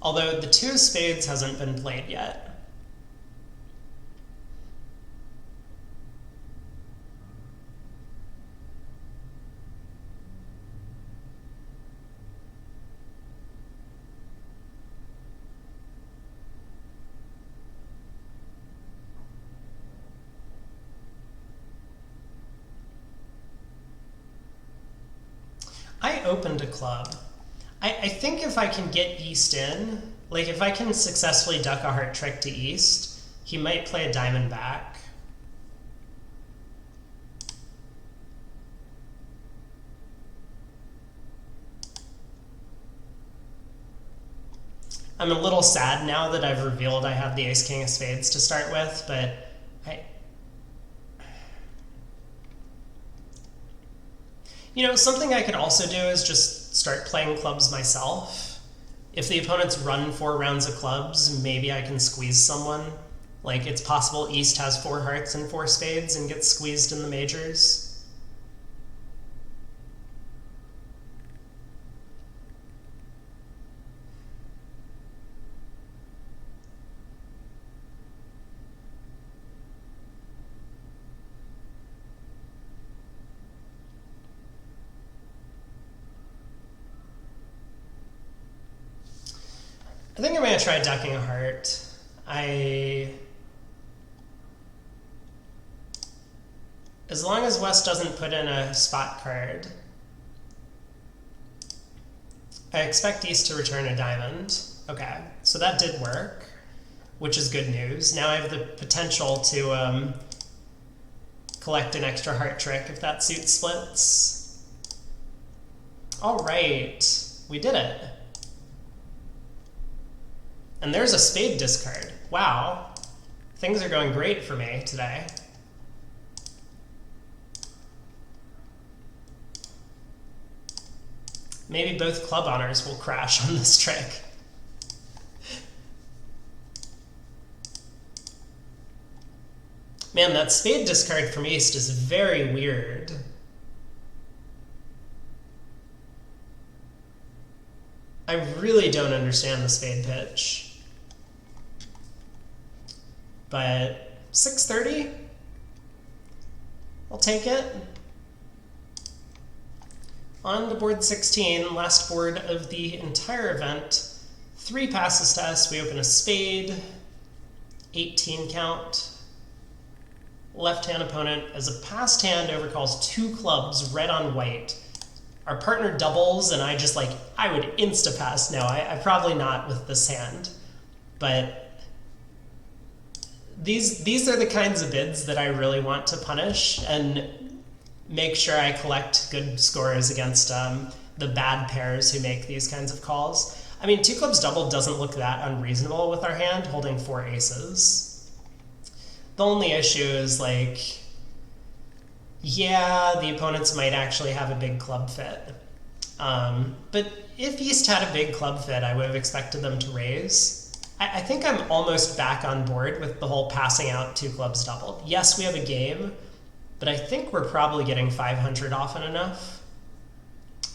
Although the 2 of spades hasn't been played yet. I opened a club. I think if I can get East in, like if I can successfully duck a heart trick to East, he might play a diamond back. I'm a little sad now that I've revealed I have the ace king of spades to start with, but you know, something I could also do is just start playing clubs myself. If the opponents run 4 rounds of clubs, maybe I can squeeze someone. Like, it's possible East has 4 hearts and 4 spades and gets squeezed in the majors. I think I'm going to try ducking a heart. As long as West doesn't put in a spot card, I expect East to return a diamond. Okay, so that did work, which is good news. Now I have the potential to collect an extra heart trick if that suit splits. All right, we did it. And there's a spade discard. Wow. Things are going great for me today. Maybe both club honors will crash on this trick. Man, that spade discard from East is very weird. I really don't understand the spade pitch. But 630? I'll take it. On to board 16, last board of the entire event. 3 passes to us. We open a spade, 18 count. Left-hand opponent, as a passed hand, overcalls 2 clubs, red on white. Our partner doubles, and I would insta-pass. No, I probably not with this hand. But these are the kinds of bids that I really want to punish and make sure I collect good scores against the bad pairs who make these kinds of calls. I mean, 2 clubs double doesn't look that unreasonable with our hand, holding 4 aces. The only issue is, like, yeah, the opponents might actually have a big club fit. But if East had a big club fit, I would have expected them to raise. I think I'm almost back on board with the whole passing out 2 clubs doubled. Yes, we have a game, but I think we're probably getting 500 often enough.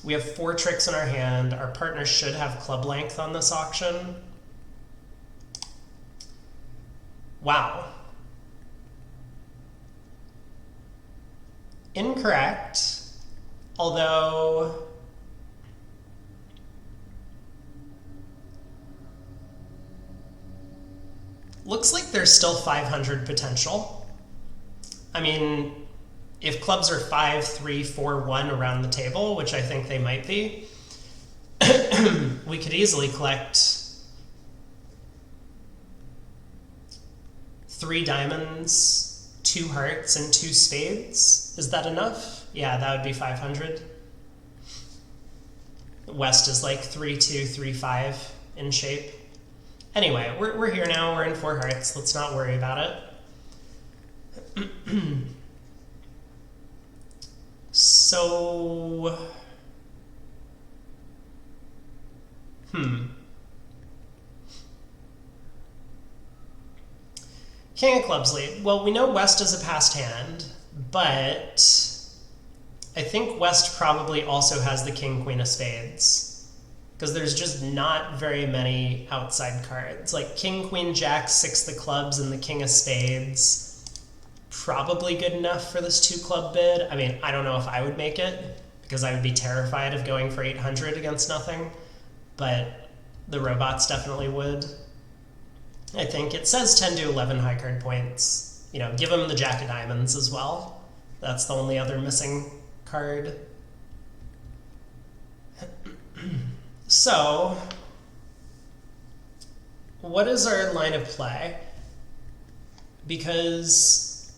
We have 4 tricks in our hand. Our partner should have club length on this auction. Wow. Incorrect. Although looks like there's still 500 potential. I mean, if clubs are 5, 3, 4, 1 around the table, which I think they might be, we could easily collect 3 diamonds, 2 hearts, and 2 spades. Is that enough? Yeah, that would be 500. West is like 3, 2, 3, 5 in shape. Anyway, we're here now. We're in 4 hearts. Let's not worry about it. So, King of clubs lead. Well, we know West is a passed hand, but I think West probably also has the king, queen of spades. Because there's just not very many outside cards. Like king, queen, jack, 6 of clubs, and the king of spades. Probably good enough for this 2 club bid. I mean, I don't know if I would make it, because I would be terrified of going for 800 against nothing. But the robots definitely would. I think it says 10 to 11 high card points. You know, give them the jack of diamonds as well. That's the only other missing card. So, what is our line of play? Because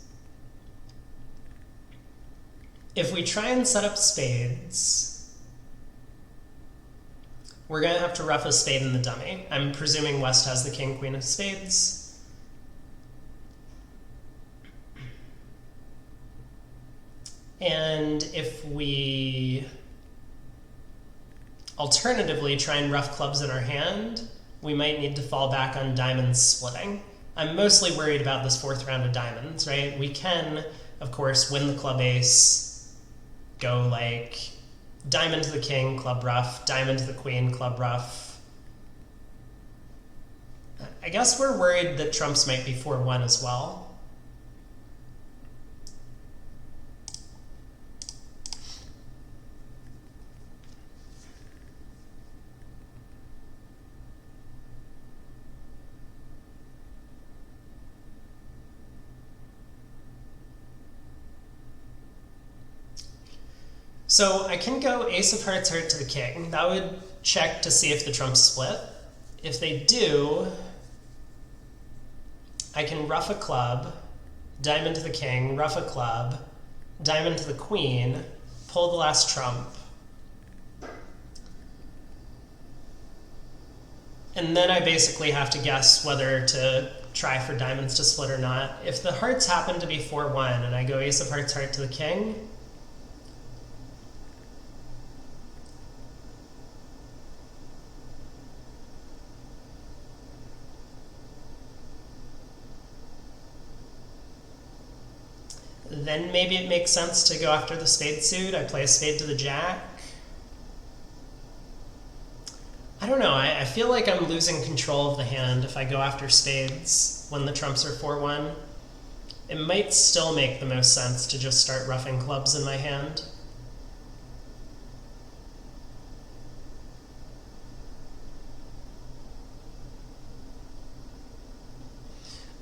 if we try and set up spades, we're going to have to ruff a spade in the dummy. I'm presuming West has the king, queen of spades. And if we alternatively try and ruff clubs in our hand, we might need to fall back on diamonds splitting. I'm mostly worried about this 4th round of diamonds, right? We can, of course, win the club ace, go like diamond to the king, club ruff, diamond to the queen, club ruff. I guess we're worried that trumps might be 4-1 as well. So I can go ace of hearts hurt to the king. That would check to see if the trumps split. If they do, I can ruff a club, diamond to the king, ruff a club, diamond to the queen, pull the last trump. And then I basically have to guess whether to try for diamonds to split or not. If the hearts happen to be 4-1 and I go ace of hearts heart to the king, then maybe it makes sense to go after the spade suit. I play a spade to the jack. I don't know, I feel like I'm losing control of the hand if I go after spades when the trumps are 4-1. It might still make the most sense to just start roughing clubs in my hand.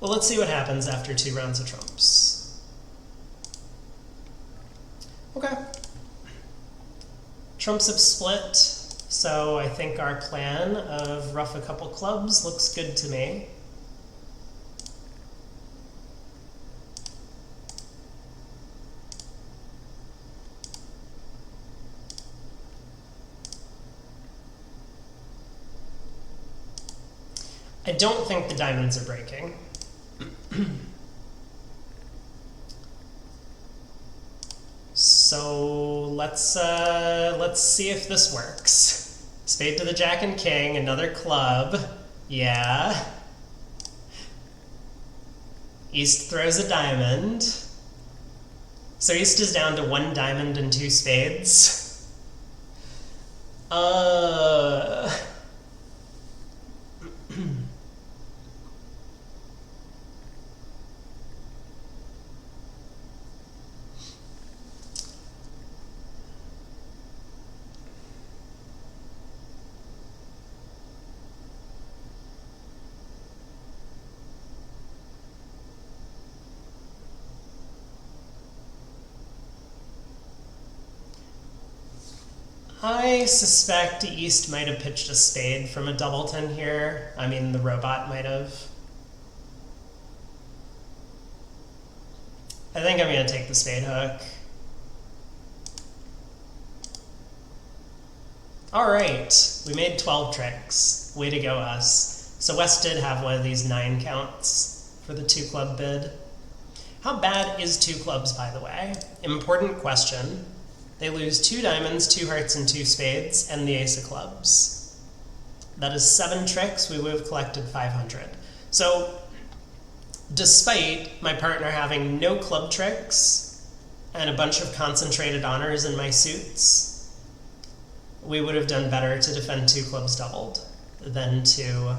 Well, let's see what happens after 2 rounds of trumps. Okay. Trumps have split, so I think our plan of ruff a couple clubs looks good to me. I don't think the diamonds are breaking. So let's see if this works. Spade to the jack and king, another club. Yeah. East throws a diamond. So East is down to 1 diamond and 2 spades. I suspect East might have pitched a spade from a doubleton here. I mean, the robot might have. I think I'm going to take the spade hook. All right, we made 12 tricks. Way to go, us. So West did have one of these 9 counts for the 2 club bid. How bad is 2 clubs, by the way? Important question. They lose 2 diamonds, 2 hearts, and 2 spades, and the ace of clubs. That is 7 tricks. We would have collected 500. So, despite my partner having no club tricks and a bunch of concentrated honors in my suits, we would have done better to defend 2 clubs doubled than to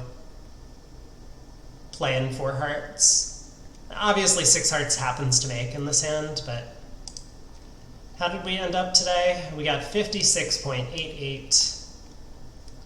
play in 4 hearts. Obviously, 6 hearts happens to make in this hand, but how did we end up today? We got 56.88.